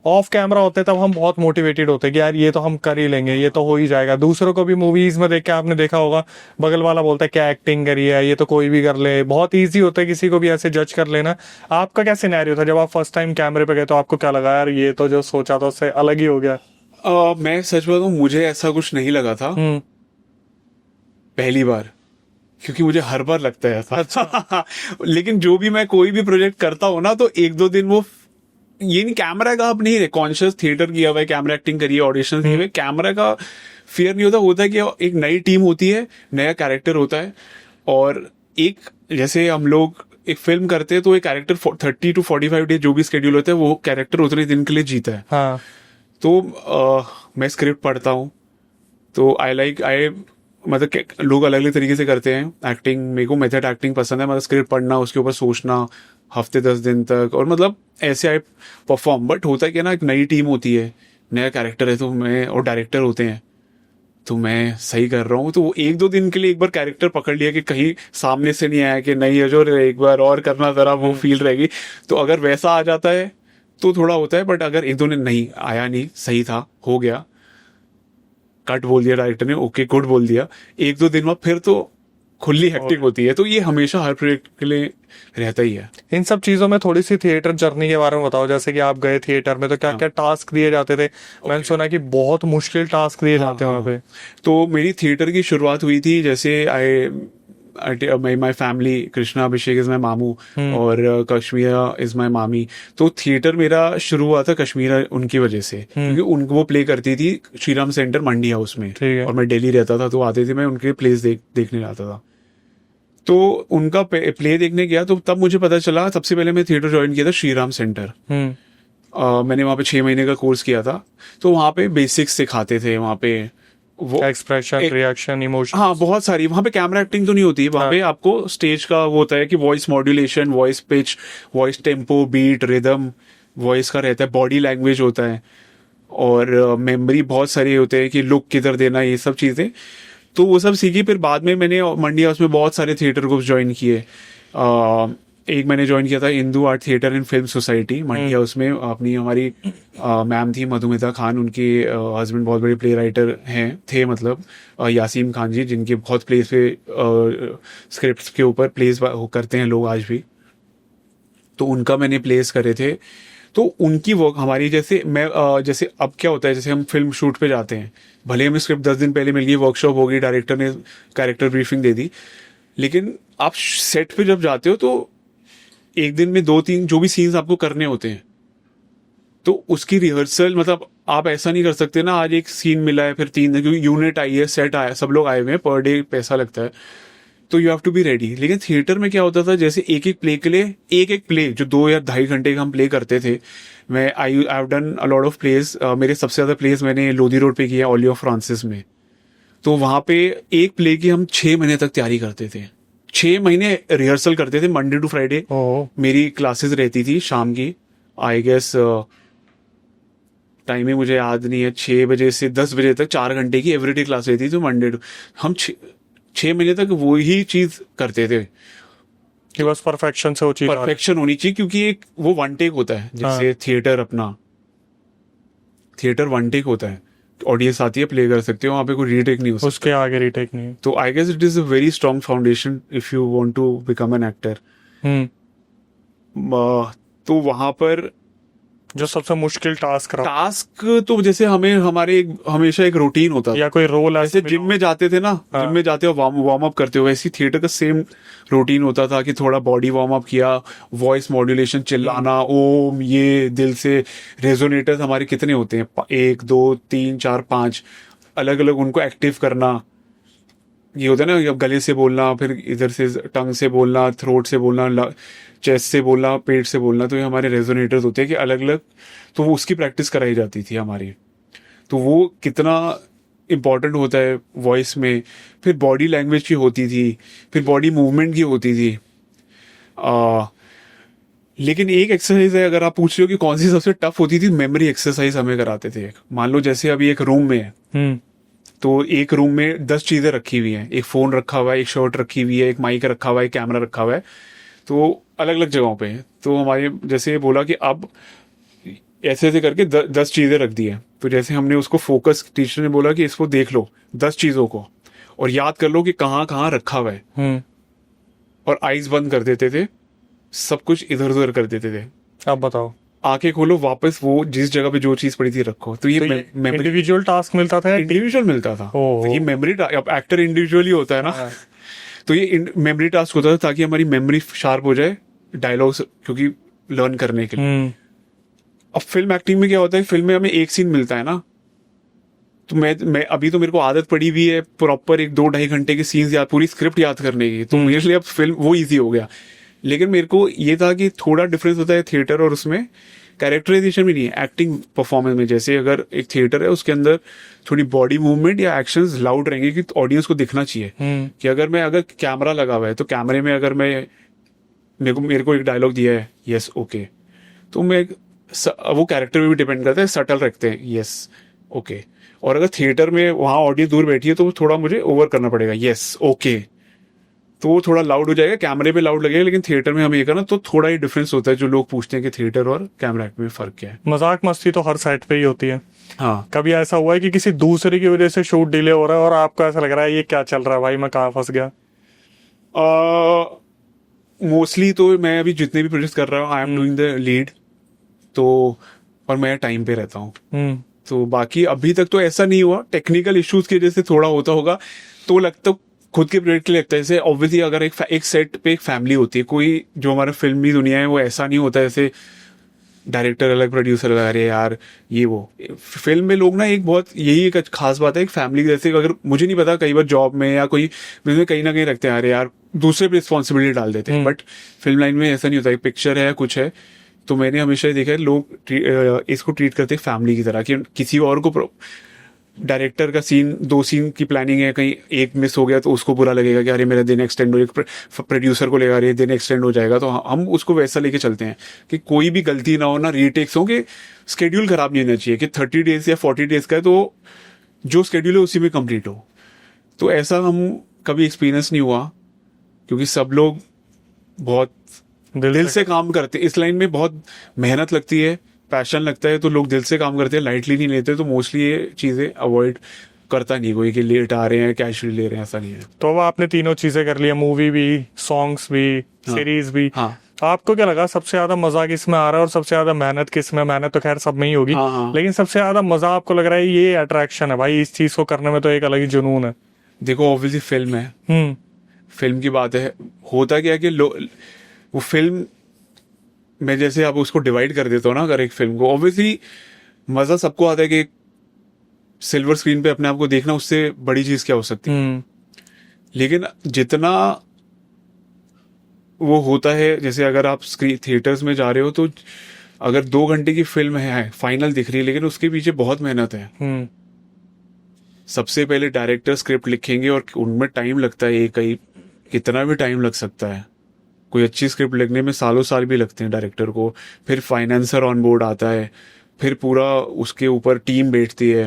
ऑफ कैमरा होते तब हम बहुत मोटिवेटेड होते कि यार ये तो हम कर ही लेंगे, ये तो हो ही जाएगा। दूसरों को भी मूवीज में देख के आपने देखा होगा, बगल वाला बोलता है क्या एक्टिंग करी है, ये तो कोई भी कर ले, बहुत ईजी होता है किसी को भी ऐसे जज कर लेना। आपका क्या सिनेरियो था जब आप फर्स्ट टाइम कैमरे पे गए? तो आपको क्या लगा, यार ये तो जो सोचा था उससे अलग ही हो गया?
मैं सच बताऊं, मुझे ऐसा कुछ नहीं लगा था पहली बार। क्योंकि मुझे हर बार लगता है ऐसा। लेकिन जो भी मैं कोई भी प्रोजेक्ट करता हूँ ना, तो एक दो दिन वो, ये नहीं कैमरा का अब नहीं है, कॉन्शियस थिएटर किया हुआ है, कैमरा एक्टिंग करी है, ऑडिशन किए हुए, कैमरा का फियर नहीं होता। होता है कि एक नई टीम होती है, नया कैरेक्टर होता है, और एक जैसे हम लोग एक फिल्म करते हैं तो एक कैरेक्टर 30 to 45 डेज जो भी स्केड्यूल होता है, वो कैरेक्टर उतने दिन के लिए जीता है।
हाँ।
तो मैं स्क्रिप्ट पढ़ता हूँ, तो आई मतलब लोग अलग अलग तरीके से करते हैं एक्टिंग। मेरे को मेथड एक्टिंग पसंद है, मतलब स्क्रिप्ट पढ़ना, उसके ऊपर सोचना हफ्ते 10 दिन तक, और मतलब ऐसे आई परफॉर्म। बट होता है कि ना, एक नई टीम होती है, नया कैरेक्टर है, तो मैं, और डायरेक्टर होते हैं, तो मैं सही कर रहा हूँ, तो वो एक दो दिन के लिए एक बार कैरेक्टर पकड़ लिया कि कहीं सामने से नहीं आया कि नहीं है, जो एक बार और करना जरा, वो फील रहेगी। तो अगर वैसा आ जाता है तो थोड़ा होता है, बट अगर एक दो दिन नहीं आया, नहीं सही था, हो गया, कट बोल दिया डायरेक्टर ने, ओके गुड बोल दिया, एक दो दिन बाद फिर तो खुली हेक्टिक होती है। तो ये हमेशा हर प्रोजेक्ट के लिए रहता ही है।
इन सब चीजों में थोड़ी सी थिएटर जर्नी के बारे में बताओ। जैसे कि आप गए थिएटर में, तो क्या क्या टास्क दिए जाते थे? मैंने सुना कि बहुत मुश्किल टास्क दिए जाते हैं वहाँ पे।
तो मेरी थिएटर की शुरुआत हुई थी, जैसे my family, Krishna Abhishek is my मामू, और कश्मीरा इज माई मामी। तो थिएटर मेरा शुरू हुआ था कश्मीरा उनकी वजह से, क्योंकि उनको वो प्ले करती थी श्रीराम सेंटर मंडी हाउस में, और मैं दिल्ली रहता था, तो आते थे, मैं उनके प्लेस देखने जाता था। तो उनका प्ले देखने गया, तो तब मुझे पता चला, सबसे पहले मैं थिएटर ज्वाइन किया था श्रीराम सेंटर। मैंने वहाँ पे 6 महीने का कोर्स किया था। तो वहाँ पे बेसिक्स सिखाते थे, वहाँ पे वो
एक्सप्रेशन, रिएक्शन, इमोशन।
हाँ, बहुत सारी। वहाँ पे कैमरा एक्टिंग तो नहीं होती, वहाँ पे आपको स्टेज का वो होता है कि voice modulation, voice pitch, voice tempo, beat, rhythm voice का रहता है, बॉडी लैंग्वेज होता है, और मेमोरी बहुत सारे होते हैं कि लुक किधर देना, ये सब चीज़ें। तो वो सब सीखी। फिर बाद में मैंने मंडी हाउस में बहुत सारे थिएटर ग्रुप्स ज्वाइन किए। एक मैंने ज्वाइन किया था Indu art theatre and film society Mandi house में। अपनी हमारी मैम थी मधुमिता खान, उनके हस्बैंड बहुत बड़े प्ले राइटर थे, मतलब यासीम खान जी, जिनके बहुत प्लेस पे स्क्रिप्ट्स के ऊपर प्लेस करते हैं लोग आज भी। तो उनका मैंने प्लेस करे थे। तो उनकी वर्क हमारी, जैसे मैं जैसे अब क्या होता है, जैसे हम फिल्म शूट पे जाते हैं, भले हमें स्क्रिप्ट 10 दिन पहले मिल गई, वर्कशॉप हो गई, डायरेक्टर ने कैरेक्टर ब्रीफिंग दे दी, लेकिन आप सेट पे जब जाते हो तो एक दिन में 2-3 जो भी सीन्स आपको करने होते हैं, तो उसकी रिहर्सल, मतलब आप ऐसा नहीं कर सकते ना, आज एक सीन मिला है फिर 3 दिन, क्योंकि यूनिट आई है, सेट आया, सब लोग आए हुए हैं, पर डे पैसा लगता है, तो you have to be ready. लेकिन थिएटर में क्या होता था, जैसे एक एक प्ले के लिए एक प्ले जो 2 या 2.5 घंटे का हम प्ले करते थे। मैं आई have done a lot of place. मेरे सबसे ज्यादा प्लेस मैंने लोधी रोड पे किया, ओलियो फ्रांसिस में। तो वहां पे एक प्ले की हम 6 महीने तक तैयारी करते थे, 6 महीने रिहर्सल करते थे, मंडे टू फ्राइडे। मेरी क्लासेस रहती थी शाम की, आई गेस टाइमिंग मुझे याद नहीं है, 6 बजे से 10 बजे तक 4 घंटे की एवरीडे क्लास रहती थी। तो मंडे टू हम 6 महीने तक वो ही चीज करते थे
कि बस परफेक्शन से वो चीज
परफेक्शन होनी चाहिए, क्योंकि एक वो वन टेक होता है, जैसे थिएटर, अपना थिएटर वन टेक होता है, ऑडियंस आती है, प्ले कर सकते हो, वहां पे कोई रीटेक नहीं हो सकता,
उसके आगे रीटेक नहीं।
तो I guess it is a very strong foundation if you want to become an actor. तो वहां पर
जो सबसे मुश्किल टास्क
तो जैसे हमें हमारे हमेशा एक रूटीन होता था,
या कोई रोल
जैसे जिम में जाते थे ना, जिम में जाते हो वार्म अप करते हो, वैसे थिएटर का सेम रूटीन होता था कि थोड़ा बॉडी वार्म अप किया, वॉइस मॉड्यूलेशन, चिल्लाना, ओम, ये दिल से रेजोनेटर्स हमारे कितने होते हैं, 1 2 3 4 5 अलग अलग, उनको एक्टिव करना। ये होता है ना, गले से बोलना, फिर इधर से टंग से बोलना, थ्रोट से बोलना, चेस्ट से बोलना, पेट से बोलना, तो ये हमारे रेजोनेटर्स होते हैं कि अलग अलग, तो वो उसकी प्रैक्टिस कराई जाती थी हमारी। तो वो कितना इम्पोर्टेंट होता है वॉइस में। फिर बॉडी लैंग्वेज की होती थी, फिर बॉडी मूवमेंट की होती थी। लेकिन एक एक्सरसाइज है, अगर आप पूछ रहे हो कि कौन सी सबसे टफ होती थी, मेमोरी एक्सरसाइज हमें कराते थे। मान लो जैसे अभी एक रूम में है, तो एक रूम में 10 चीजें रखी हुई हैं, एक फोन रखा हुआ है, एक शर्ट रखी हुई है, एक माइक रखा हुआ है, एक कैमरा रखा हुआ है, तो अलग अलग जगहों पे। तो हमारे जैसे बोला कि अब ऐसे ऐसे करके 10 चीजें रख दी है, तो जैसे हमने उसको फोकस, टीचर ने बोला कि इसको देख लो 10 चीजों को और याद कर लो कि कहाँ कहाँ रखा हुआ है, और आईज बंद कर देते थे, सब कुछ इधर उधर कर देते थे।
अब बताओ,
आंखें खोलो, वापस वो जिस जगह पे जो चीज पड़ी थी रखो। तो ये
इंडिविजुअल टास्क मिलता था,
इंडिविजुअल मिलता था। ये मेमोरी, अब एक्टर इंडिविजुअली होता है ना, तो ये मेमोरी टास्क होता था ताकि हमारी मेमोरी शार्प हो जाए डायलॉग्स, क्योंकि लर्न करने के लिए। अब फिल्म एक्टिंग में क्या होता है, फिल्म में हमें एक सीन मिलता है ना, तो मैं अभी तो मेरे को आदत पड़ी हुई है प्रॉपर 1-2-2.5 घंटे के सीन्स याद, पूरी स्क्रिप्ट याद करने की, तो मेरे लिए अब फिल्म वो इजी हो गया। लेकिन मेरे को ये था कि थोड़ा डिफरेंस होता है थिएटर और उसमें, कैरेक्टराइजेशन भी नहीं है, एक्टिंग परफॉर्मेंस में। जैसे अगर एक थिएटर है उसके अंदर थोड़ी बॉडी मूवमेंट या एक्शंस लाउड रहेंगे कि ऑडियंस को दिखना चाहिए कि अगर कैमरा लगा हुआ है तो कैमरे में अगर मेरे को एक डायलॉग दिया है यस ओके, तो वो कैरेक्टर पे भी डिपेंड करता है, सटल रखते हैं यस ओके। और अगर थिएटर में वहां ऑडियंस दूर बैठी है तो थोड़ा मुझे ओवर करना पड़ेगा यस ओके, तो वो थोड़ा लाउड हो जाएगा, कैमरे पे लाउड लगेगा, लेकिन थिएटर में हमें ये करना, तो थोड़ा ही डिफरेंस होता है। जो लोग पूछते हैं कि थिएटर और कैमरा एक्ट में फर्क क्या है।
मजाक मस्ती तो हर सेट पे ही होती है।
हाँ,
कभी ऐसा हुआ है कि किसी दूसरे की वजह से शूट डिले हो रहा है और आपको ऐसा लग रहा है ये क्या चल रहा है भाई, मैं कहाँ फंस गया?
मोस्टली तो मैं अभी जितने भी प्रोजेक्ट कर रहा हूँ आई एम डूइंग द लीड, तो और मैं टाइम पे रहता हूँ। तो बाकी अभी तक तो ऐसा नहीं हुआ, टेक्निकल इश्यूज की वजह से थोड़ा होता होगा, तो लगता खुद के प्रोजेक्ट के लिए लगता है। जैसे ऑब्वियसली अगर एक सेट पे एक फैमिली होती है, कोई जो हमारा फिल्मी दुनिया है वो ऐसा नहीं होता जैसे डायरेक्टर अलग प्रोड्यूसर अलग, अरे यार ये वो फिल्म में लोग ना एक बहुत यही एक खास बात है, एक फैमिली जैसे। अगर मुझे नहीं पता, कई बार जॉब में या कोई बिजनेस कहीं ना कहीं रखते हैं, अरे यार दूसरे पे रिस्पॉन्सिबिलिटी डाल देते हैं, बट फिल्म लाइन में ऐसा नहीं होता। एक पिक्चर है कुछ है, तो मैंने हमेशा देखा है लोग इसको ट्रीट करते हैं फैमिली की तरह, कि किसी और को डायरेक्टर का सीन 2 सीन की प्लानिंग है, कहीं एक मिस हो गया तो उसको बुरा लगेगा कि अरे मेरा दिन एक्सटेंड हो, प्रोड्यूसर को लेगा अरे दिन एक्सटेंड हो जाएगा, तो हम उसको वैसा लेके चलते हैं कि कोई भी गलती ना हो, ना रीटेक्स हो, कि स्केड्यूल खराब नहीं होना चाहिए कि 30 डेज या 40 डेज का है तो जो स्केड्यूल है उसी में कंप्लीट हो। तो ऐसा हम कभी एक्सपीरियंस नहीं हुआ, क्योंकि सब लोग बहुत दिल से काम करते हैं। इस लाइन में बहुत मेहनत लगती है, पैशन लगता है, तो लोग दिल से काम करते हैं, लाइटली नहीं लेते। तो मोस्टली ये चीजें अवॉइड करता नहीं कोई कि लेट आ रहे हैं कैजुअली ले रहे हैं, ऐसा नहीं है।
तो अब आपने तीनों चीजें कर लिया, मूवी भी, सॉन्ग्स भी, सीरीज भी।
हाँ।
आपको क्या लगा सबसे ज्यादा मजा किसमें आ रहा है और सबसे ज्यादा मेहनत किसमें? मेहनत तो खैर सब में ही होगी,
हाँ।
लेकिन सबसे ज्यादा मजा आपको लग रहा है ये अट्रैक्शन है भाई, इस चीज को करने में तो एक अलग ही जुनून है?
देखो ऑब्वियसली फिल्म है, फिल्म की बात है। होता क्या है कि वो फिल्म मैं जैसे आप उसको डिवाइड कर देता हूँ ना, अगर एक फिल्म को, ऑब्वियसली मजा सबको आता है कि सिल्वर स्क्रीन पे अपने आप को देखना, उससे बड़ी चीज क्या हो सकती है। लेकिन जितना वो होता है, जैसे अगर आप थिएटर्स में जा रहे हो तो अगर 2 घंटे की फिल्म है फाइनल दिख रही है, लेकिन उसके पीछे बहुत मेहनत है। सबसे पहले डायरेक्टर स्क्रिप्ट लिखेंगे और उनमें टाइम लगता है, कई कितना भी टाइम लग सकता है। कोई अच्छी स्क्रिप्ट लिखने में सालों साल भी लगते हैं डायरेक्टर को। फिर फाइनेंसर ऑन बोर्ड आता है, फिर पूरा उसके ऊपर टीम बैठती है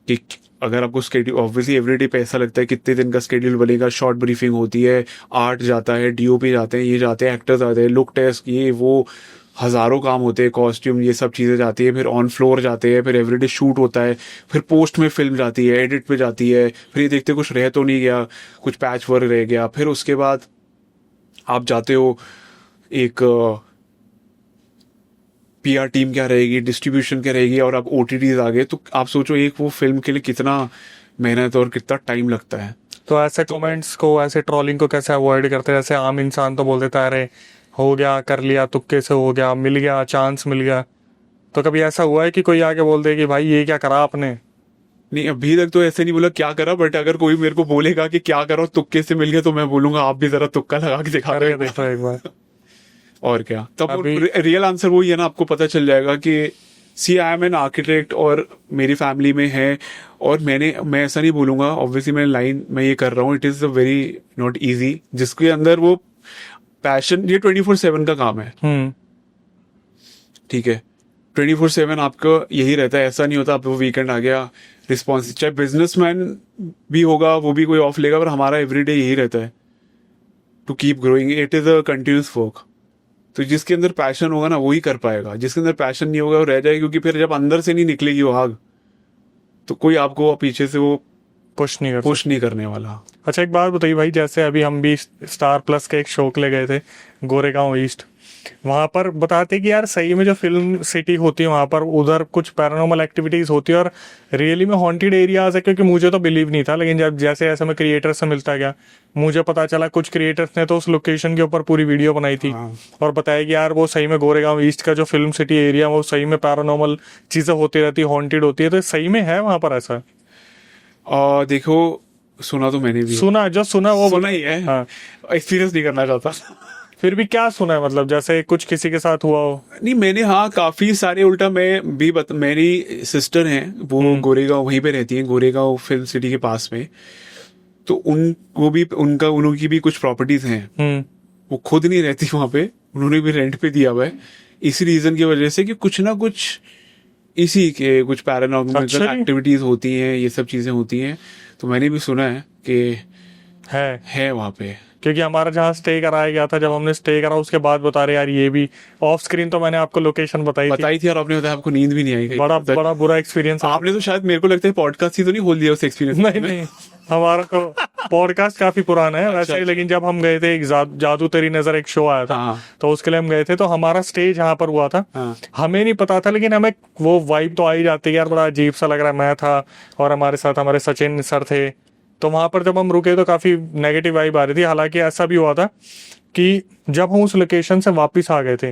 कि अगर आपको स्केड्यूल, ऑब्वियसली एवरीडे पैसा लगता है, कितने दिन का स्केड्यूल बनेगा, शॉर्ट ब्रीफिंग होती है, आर्ट जाता है, डीओपी जाते हैं, ये जाते हैं, एक्टर्स आते हैं, लुक टेस्ट, ये वो हजारों काम होते हैं, कॉस्ट्यूम, ये सब चीजें जाती है, फिर ऑन फ्लोर जाते हैं, फिर एवरीडे शूट होता है, फिर पोस्ट में फिल्म जाती है, एडिट पे जाती है, फिर ये देखते कुछ रह तो नहीं गया, कुछ पैच वर्क रह गया, फिर उसके बाद आप जाते हो एक पीआर टीम क्या रहेगी, डिस्ट्रीब्यूशन क्या रहेगी, और आप ओटीटीज आ गए, तो आप सोचो एक वो फिल्म के लिए कितना मेहनत और कितना टाइम लगता है।
तो ऐसे कमेंट्स को, ऐसे ट्रोलिंग को कैसे अवॉइड करते हैं? जैसे आम इंसान तो बोल देता है अरे हो गया, कर लिया, तुक्के से हो गया, मिल गया, चांस मिल गया। तो कभी ऐसा हुआ है कि कोई आके बोल दे कि भाई ये क्या करा आपने?
नहीं, अभी तक तो ऐसे नहीं बोला क्या करा, बट अगर कोई मेरे को बोलेगा कि क्या करो तुक्के से मिल गया, तो मैं बोलूंगा आप भी जरा तुक्का लगा के दिखा रहे
देखो एक बार।
और क्या, तब रियल आंसर वही है ना, आपको पता चल जाएगा कि सी आई एम एन आर्किटेक्ट और मेरी फैमिली में है, और मैं ऐसा नहीं बोलूंगा, ऑब्वियसली मैं लाइन में ये कर रहा हूँ, it is a very not easy, जिसके अंदर वो पैशन, ये 24/7 का काम है। ठीक है, 24/7 आपका यही रहता है, ऐसा नहीं होता आप वो वीकेंड आ गया रिस्पॉन्स। चाहे बिजनेसमैन भी होगा वो भी कोई ऑफ लेगा, पर हमारा एवरीडे यही रहता है to keep growing, it is a continuous work. तो जिसके अंदर पैशन होगा ना वही कर पाएगा, जिसके अंदर पैशन नहीं होगा वो रह जाएगा, क्योंकि फिर जब अंदर से नहीं निकलेगी वो आग, तो कोई आपको पीछे से वो पुश नहीं करने वाला।
अच्छा एक बात बताइए भाई, जैसे अभी हम भी स्टार प्लस के एक शो के लिए गए थे, गोरेगांव ईस्ट, वहां पर बताते कि यार सही में जो फिल्म सिटी होती है वहां पर उधर कुछ पैरानॉर्मल एक्टिविटीज होती है और रियली में हॉन्टेड एरियाज है, क्योंकि मुझे तो बिलीव नहीं था, लेकिन जब जैसे जैसे मैं क्रिएटर से मिलता गया मुझे पता चला कुछ क्रिएटर्स ने तो उस लोकेशन के ऊपर पूरी वीडियो बनाई थी और बताया कि यार वो सही में गोरेगांव ईस्ट का जो फिल्म सिटी एरिया वो सही में पैरानॉर्मल चीजें होती रहती है, हॉन्टेड होती है, तो सही में है वहां पर ऐसा?
और देखो, सुना तो मैंने भी है।
सुना, जो सुना वो
सुना ही है।
हाँ,
एक्सपीरियंस नहीं करना चाहता।
फिर भी क्या सुना है, मतलब जैसे कुछ किसी के साथ हुआ हो?
नहीं, मैंने हाँ काफी सारे, उल्टा मैं भी मेरी सिस्टर हैं, वो गोरेगांव वहीं पे रहती हैं, गोरेगांव फिल्म सिटी के पास में। तो उनको भी उनकी भी कुछ प्रॉपर्टीज हैं। वो खुद नहीं रहती वहां पे, उन्होंने भी रेंट पे दिया हुआ है, इसी रीजन की वजह से कि कुछ ना कुछ इसी के कुछ पैरानॉर्मल
अच्छा जी।
एक्टिविटीज होती हैं, ये सब चीजें होती हैं। तो मैंने भी सुना है कि है वहां पे।
क्योंकि हमारा जहाँ स्टे कराया गया था, जब हमने स्टे करा उसके बाद बता रहे यार ये भी ऑफ स्क्रीन, तो मैंने आपको लोकेशन बताई
थी और आपने बताया आपको नींद भी नहीं आई कहीं।
बड़ा बुरा एक्सपीरियंस।
आपने तो शायद, मेरे को लगता है पॉडकास्ट ही तो नहीं खोल दिया उस एक्सपीरियंस।
नहीं, हमारा तो पॉडकास्ट काफी पुराना है वैसे ही, लेकिन जब हम गए थे एक जादू तेरी नजर एक शो आया था, तो उसके लिए हम गए थे, तो हमारा स्टे जहाँ पर हुआ था हमें नहीं पता था, लेकिन हमें वो वाइब तो आ ही जाती है यार, बड़ा अजीब सा लग रहा है। मैं था और हमारे साथ हमारे सचिन सर थे, तो वहां पर जब हम रुके तो काफी नेगेटिव वाइब आ रही थी। हालांकि ऐसा भी हुआ था कि जब हम उस लोकेशन से वापस आ गए थे,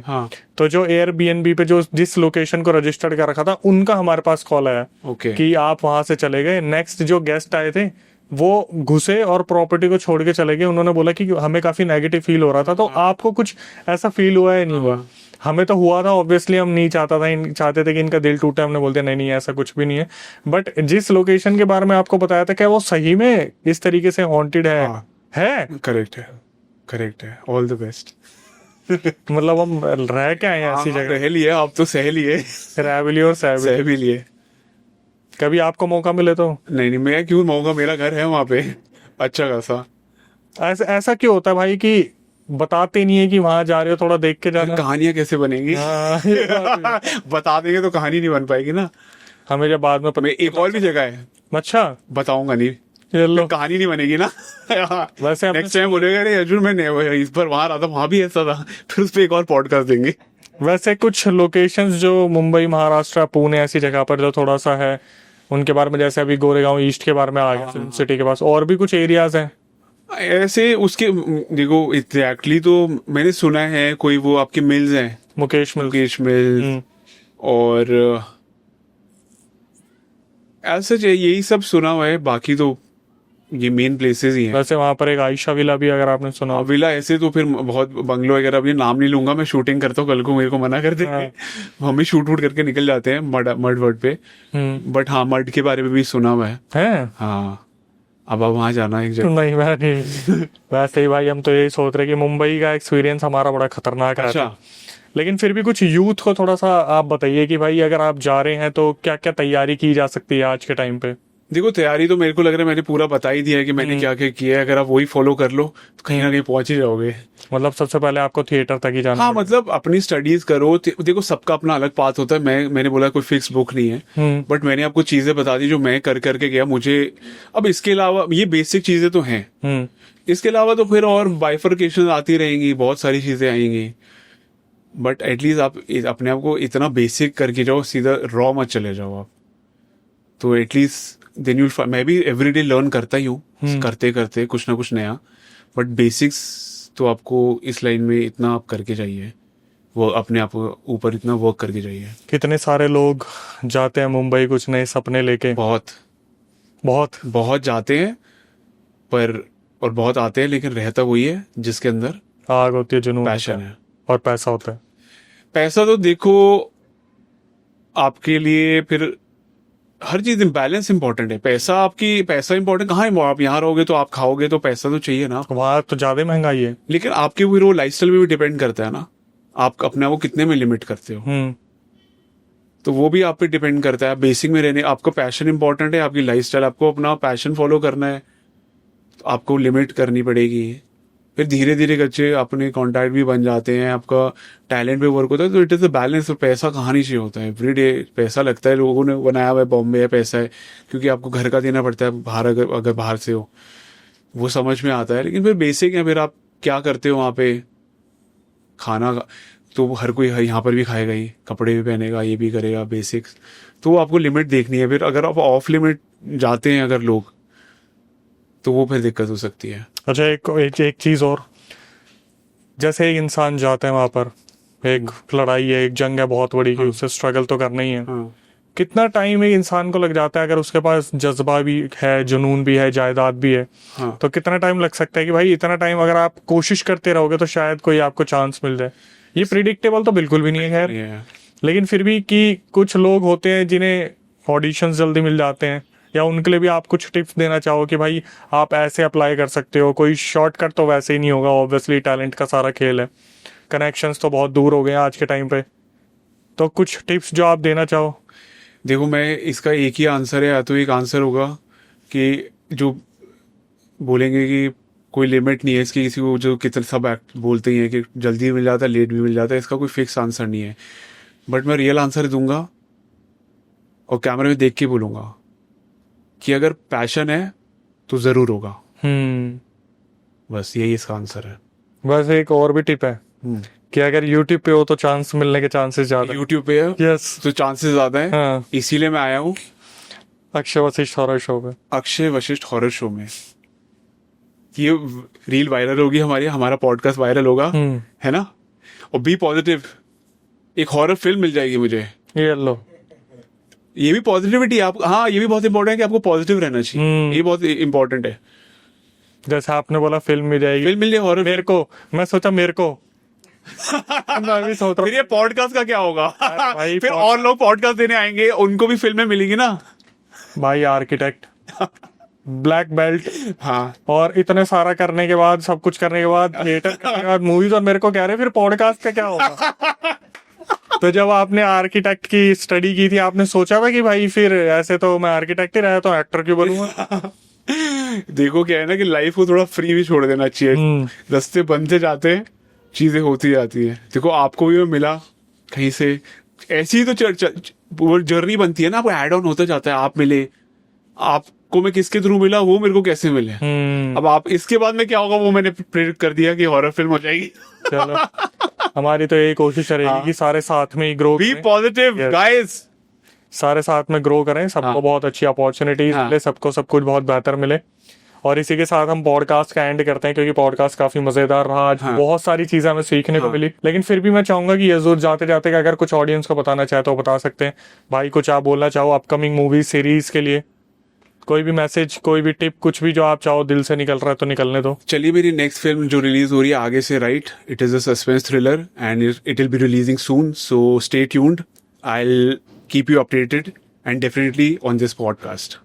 तो जो एयरबीएनबी पे जो जिस लोकेशन को रजिस्टर्ड कर रखा था उनका हमारे पास कॉल आया कि आप वहां से चले गए। नेक्स्ट जो गेस्ट आए थे वो घुसे और प्रॉपर्टी को छोड़ के चले गए। उन्होंने बोला कि हमें काफी नेगेटिव फील हो रहा था, तो आपको कुछ ऐसा फील हुआ है? नहीं हुआ? हमें तो हुआ था, ऑब्वियसली हम नहीं चाहते थे कि इनका दिल टूटे। हमने बोलते नहीं ऐसा कुछ भी नहीं है। बट जिस लोकेशन के बारे में आपको बताया था, क्या वो सही में इस तरीके से हॉन्टेड है?
करेक्ट है। All the best.
मतलब हम रह के आए हैं ऐसी जगह?
रह लिए, आप तो सह लिए।
रह भी लिए और सह
भी लिए।
कभी आपको मौका मिले तो?
नहीं, मैं क्यों मौका, मेरा घर है वहां पे अच्छा खासा।
ऐसा क्यों होता है भाई कि बताते नहीं है कि वहां जा रहे हो, थोड़ा देख के जाना।
कहानियां कैसे बनेंगी? बता देंगे तो कहानी नहीं बन पाएगी ना।
हमें जब बाद में
एक और भी जगह है।
अच्छा,
बताऊंगा नहीं, कहानी नहीं बनेगी ना।
वैसे
नेक्स्ट टाइम बोलेगा अरे अर्जुन मैं इस बार वहां रहा था, वहां भी ऐसा था, फिर उस पर एक और पॉडकास्ट देंगे।
वैसे कुछ लोकेशंस जो मुंबई, महाराष्ट्र, पुणे ऐसी जगह पर जो थोड़ा सा है उनके बारे में, जैसे अभी गोरेगांव ईस्ट के बारे में आ गया फिल्म सिटी के पास, और भी कुछ एरियाज हैं
ऐसे उसके? देखो एग्जैक्टली तो मैंने सुना है कोई वो आपके मिल्स हैं, मुकेश मिल और ऐसा यही सब सुना हुआ है। बाकी तो ये मेन प्लेसेस ही हैं।
वैसे वहां पर एक आयशा विला भी, अगर आपने सुना।
विला ऐसे तो फिर बहुत बंगलो वगैरह, अभी नाम नहीं लूंगा, मैं शूटिंग करता हूँ, कल को मेरे को मना कर देंगे। हम ही शूट वूट करके निकल जाते हैं मड वर्ड पे। बट हाँ, मड के बारे में भी सुना हुआ है। हाँ, अब वहां जाना एक जगह।
नहीं मैं नहीं। वैसे ही भाई हम तो यही सोच रहे कि मुंबई का एक्सपीरियंस हमारा बड़ा खतरनाक रहा था, लेकिन फिर भी कुछ यूथ को थोड़ा सा आप बताइए कि भाई अगर आप जा रहे हैं तो क्या क्या तैयारी की जा सकती है आज के टाइम पे?
देखो, तैयारी तो मेरे को लग रहा है मैंने पूरा बता ही दिया है कि मैंने क्या क्या किया है। अगर आप वही फॉलो कर लो तो कहीं ना कहीं पहुंच ही जाओगे।
मतलब सबसे पहले आपको थिएटर तक ही जाना।
हाँ, मतलब अपनी स्टडीज करो। देखो, सबका अपना अलग पाथ होता है। मैंने बोला कोई फिक्स बुक नहीं है, बट मैंने आपको चीजें बता दी जो मैं कर करके गया। मुझे अब इसके अलावा ये बेसिक चीजें तो हैं, इसके अलावा तो फिर और बाइफर्केशन आती रहेंगी, बहुत सारी चीजें आएंगी। बट एटलीस्ट आप अपने आप को इतना बेसिक करके जाओ, सीधा रॉ मत चले जाओ आप। तो एटलीस्ट देन यूल, मैं भी एवरीडे लर्न करता ही हूँ, करते करते कुछ ना कुछ नया। बट बेसिक्स तो आपको इस लाइन में इतना आप करके जाइए, वो अपने आप ऊपर इतना वर्क करके जाइए।
कितने सारे लोग जाते हैं मुंबई कुछ नए सपने लेके?
बहुत बहुत बहुत जाते हैं, पर और बहुत आते हैं, लेकिन रहता वही है जिसके अंदर
आग होती है, जुनून,
पैशन है
और पैसा होता है।
पैसा तो देखो आपके लिए फिर हर चीज बैलेंस इंपॉर्टेंट है। पैसा इंपॉर्टेंट कहाँ है? आप यहाँ रहोगे तो आप खाओगे, तो पैसा तो चाहिए ना।
वहां तो ज्यादा महंगाई है,
लेकिन आपके फिर वो लाइफस्टाइल पे भी डिपेंड करता है ना, आप अपने आप को कितने में लिमिट करते हो। तो वो भी आप पे डिपेंड करता है। बेसिक में रहने, आपका पैशन इंपॉर्टेंट है, आपकी लाइफस्टाइल, आपको अपना पैशन फॉलो करना है, तो आपको लिमिट करनी पड़ेगी। फिर धीरे धीरे बच्चे अपने कॉन्टैक्ट भी बन जाते हैं, आपका टैलेंट पे वर्क होता है। तो इट इज अ बैलेंस। पैसा कहाँ नहीं चाहिए होता है, एवरीडे पैसा लगता है। लोगों ने बनाया हुआ है बॉम्बे है पैसा है, क्योंकि आपको घर का देना पड़ता है बाहर, अगर बाहर से हो, वो समझ में आता है। लेकिन फिर बेसिक है, फिर आप क्या करते हो वहाँ पे, खाना तो हर कोई यहाँ पर भी खाएगा ही, कपड़े भी पहनेगा, ये भी करेगा, बेसिक्स। तो आपको लिमिट देखनी है। फिर अगर आप ऑफ लिमिट जाते हैं अगर लोग, तो वो फिर दिक्कत हो सकती है।
अच्छा, एक चीज़ और, जैसे एक इंसान जाता है वहाँ पर, एक लड़ाई है, एक जंग है बहुत बड़ी कि उससे स्ट्रगल तो करना ही है।
हाँ।
कितना टाइम एक इंसान को लग जाता है अगर उसके पास जज्बा भी है, जुनून भी है, जायदाद भी है,
हाँ।
तो कितना टाइम लग सकता है कि भाई इतना टाइम अगर आप कोशिश करते रहोगे तो शायद कोई आपको चांस मिल जाए। ये प्रिडिक्टेबल तो बिल्कुल भी नहीं है खैर,
ये
लेकिन फिर भी कि कुछ लोग होते हैं जिन्हें ऑडिशंस जल्दी मिल जाते हैं, या उनके लिए भी आप कुछ टिप्स देना चाहो कि भाई आप ऐसे अप्लाई कर सकते हो। कोई शॉर्टकट तो वैसे ही नहीं होगा, ऑब्वियसली टैलेंट का सारा खेल है, कनेक्शंस तो बहुत दूर हो गए हैं आज के टाइम पे, तो कुछ टिप्स जो आप देना चाहो।
देखो, मैं इसका एक ही आंसर है। या तो एक आंसर होगा कि जो बोलेंगे कि कोई लिमिट नहीं है इसकी, किसी को जो कितने सब एक्ट बोलते ही हैं कि जल्दी मिल जाता है, लेट भी मिल जाता है, इसका कोई फिक्स आंसर नहीं है। बट मैं रियल आंसर दूंगा और कैमरे में देख के बोलूंगा कि अगर पैशन है तो ज़रूर होगा। बस यही इसका आंसर है।
बस एक और भी टिप है कि अगर YouTube पे हो तो चांस मिलने के चांसेस ज्यादा।
यूट्यूब पे है
यस,
तो चांसेस ज़्यादा है।
हाँ।
इसीलिए मैं आया हूँ
अक्षय वशिष्ठ हॉरर शो पे।
अक्षय वशिष्ठ हॉरर शो में। ये रील वायरल होगी हमारी, हमारा पॉडकास्ट वायरल होगा, है ना। और बी पॉजिटिव, एक हॉरर फिल्म मिल जाएगी मुझे।
ये लो,
ये भी पॉजिटिविटी आप, हाँ, ये भी बहुत इंपॉर्टेंट है कि आपको पॉजिटिव रहना चाहिए। ये बहुत इंपॉर्टेंट है।
जैसे आपने बोला फिल्म मिल जाएगी,
फिल्म मिल जाए हॉरर।
मेरे को, मैं सोचा मेरे को मैं भी सोच
फिर
रहा
ये पॉडकास्ट का क्या होगा?
भाई,
फिर और लोग पॉडकास्ट देने आएंगे, उनको भी फिल्में मिलेंगी ना।
हूँ भाई आर्किटेक्ट, ब्लैक बेल्ट,
हाँ।
और इतने सारा करने के बाद, सब कुछ करने के बाद, थिएटर करने के बाद, मूवीज, और मेरे को कह रहे फिर पॉडकास्ट का क्या होगा। तो जब आपने आर्किटेक्ट की स्टडी की थी, आपने सोचा था कि भाई फिर ऐसे तो मैं आर्किटेक्ट ही रहा तो एक्टर क्यों बनूंगा।
देखो क्या है ना कि लाइफ को थोड़ा फ्री भी छोड़ देना चाहिए। रास्ते बनते जाते हैं, चीजें होती जाती है। देखो आपको भी मिला कहीं से, ऐसी ही तो जर्नी बनती है ना, आपको एड ऑन होता जाता है। आप मिले, आपको मैं किसके थ्रू मिला, वो मेरे को कैसे मिले। अब आप इसके बाद में क्या होगा वो मैंने प्रेडिक्ट कर दिया कि हॉरर फिल्म हो जाएगी।
चलो, हमारी तो यही कोशिश रहेगी कि सारे साथ में ही ग्रो
बी
करें,
पॉजिटिव गाइस,
सारे साथ में ग्रो करें, सबको बहुत अच्छी अपॉर्चुनिटीज मिले, सबको सब कुछ बहुत बेहतर मिले। और इसी के साथ हम पॉडकास्ट का एंड करते हैं, क्योंकि पॉडकास्ट काफी मजेदार रहा आज। बहुत सारी चीजें हमें सीखने को मिली, लेकिन फिर भी मैं चाहूंगा कि यजूर जाते जाते अगर कुछ ऑडियंस को बताना चाहे तो बता सकते हैं। भाई कुछ आप बोलना चाहो अपकमिंग मूवी सीरीज के लिए, कोई भी मैसेज, कोई भी टिप, कुछ भी जो आप चाहो, दिल से निकल रहा है तो निकलने दो।
चलिए, मेरी नेक्स्ट फिल्म जो रिलीज हो रही है आगे से, right, it is a suspense thriller and it will be releasing soon, so stay tuned. I will keep you updated and definitely on this podcast.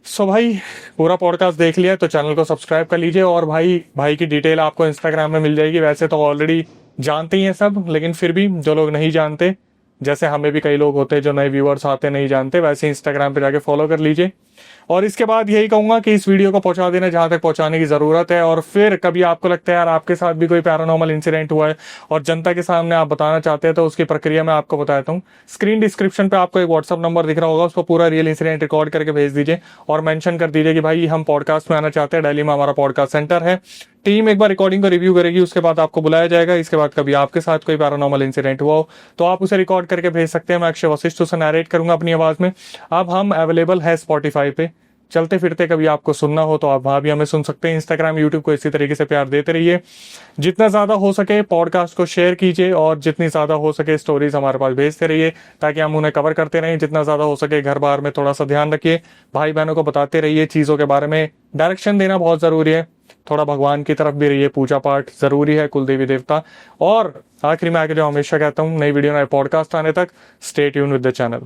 So भाई, पूरा पॉडकास्ट देख लिया तो चैनल को सब्सक्राइब कर लीजिए। और भाई की डिटेल आपको इंस्टाग्राम में मिल जाएगी। वैसे तो ऑलरेडी जानते ही हैं सब, लेकिन फिर भी जो लोग नहीं जानते, जैसे हमें भी कई लोग होते हैं जो नए व्यूअर्स आते नहीं जानते, वैसे इंस्टाग्राम पे जाके फॉलो कर लीजिए। और इसके बाद यही कहूंगा कि इस वीडियो को पहुंचा देना जहां तक पहुंचाने की जरूरत है। और फिर कभी आपको लगता है यार आपके साथ भी कोई पैरानॉर्मल इंसिडेंट हुआ है और जनता के सामने आप बताना चाहते हैं, तो उसकी प्रक्रिया मैं आपको बताता हूँ। स्क्रीन डिस्क्रिप्शन पे आपको एक व्हाट्सअप नंबर दिख रहा होगा, उस पर पूरा रियल इंसिडेंट रिकॉर्ड करके भेज दीजिए और मेंशन कर दीजिए कि भाई हम पॉडकास्ट में आना चाहते हैं, दिल्ली में हमारा पॉडकास्ट सेंटर है। टीम एक बार रिकॉर्डिंग को रिव्यू करेगी, उसके बाद आपको बुलाया जाएगा। इसके बाद कभी आपके साथ कोई पैरानॉर्मल इंसिडेंट हुआ हो तो आप उसे रिकॉर्ड करके भेज सकते हैं। मैं अक्षय वशिष्ठ उसे नरेट करूंगा अपनी आवाज में। अब हम अवेलेबल है स्पॉटिफाई पे, चलते फिरते कभी आपको सुनना हो तो आप वहां भी हमें सुन सकते हैं। इंस्टाग्राम, यूट्यूब को इसी तरीके से प्यार देते रहिए। जितना ज्यादा हो सके पॉडकास्ट को शेयर कीजिए और जितनी ज्यादा हो सके स्टोरीज हमारे पास भेजते रहिए ताकि हम उन्हें कवर करते रहें। जितना ज्यादा हो सके घर बार में थोड़ा सा ध्यान रखिए, भाई बहनों को बताते रहिए चीजों के बारे में। डायरेक्शन देना बहुत जरूरी है, थोड़ा भगवान की तरफ भी रहिए, पूजा पाठ जरूरी है, कुल देवी देवता। और आखिरी में आके जो हमेशा कहता हूँ, नई वीडियो नए पॉडकास्ट आने तक stay tune with the channel.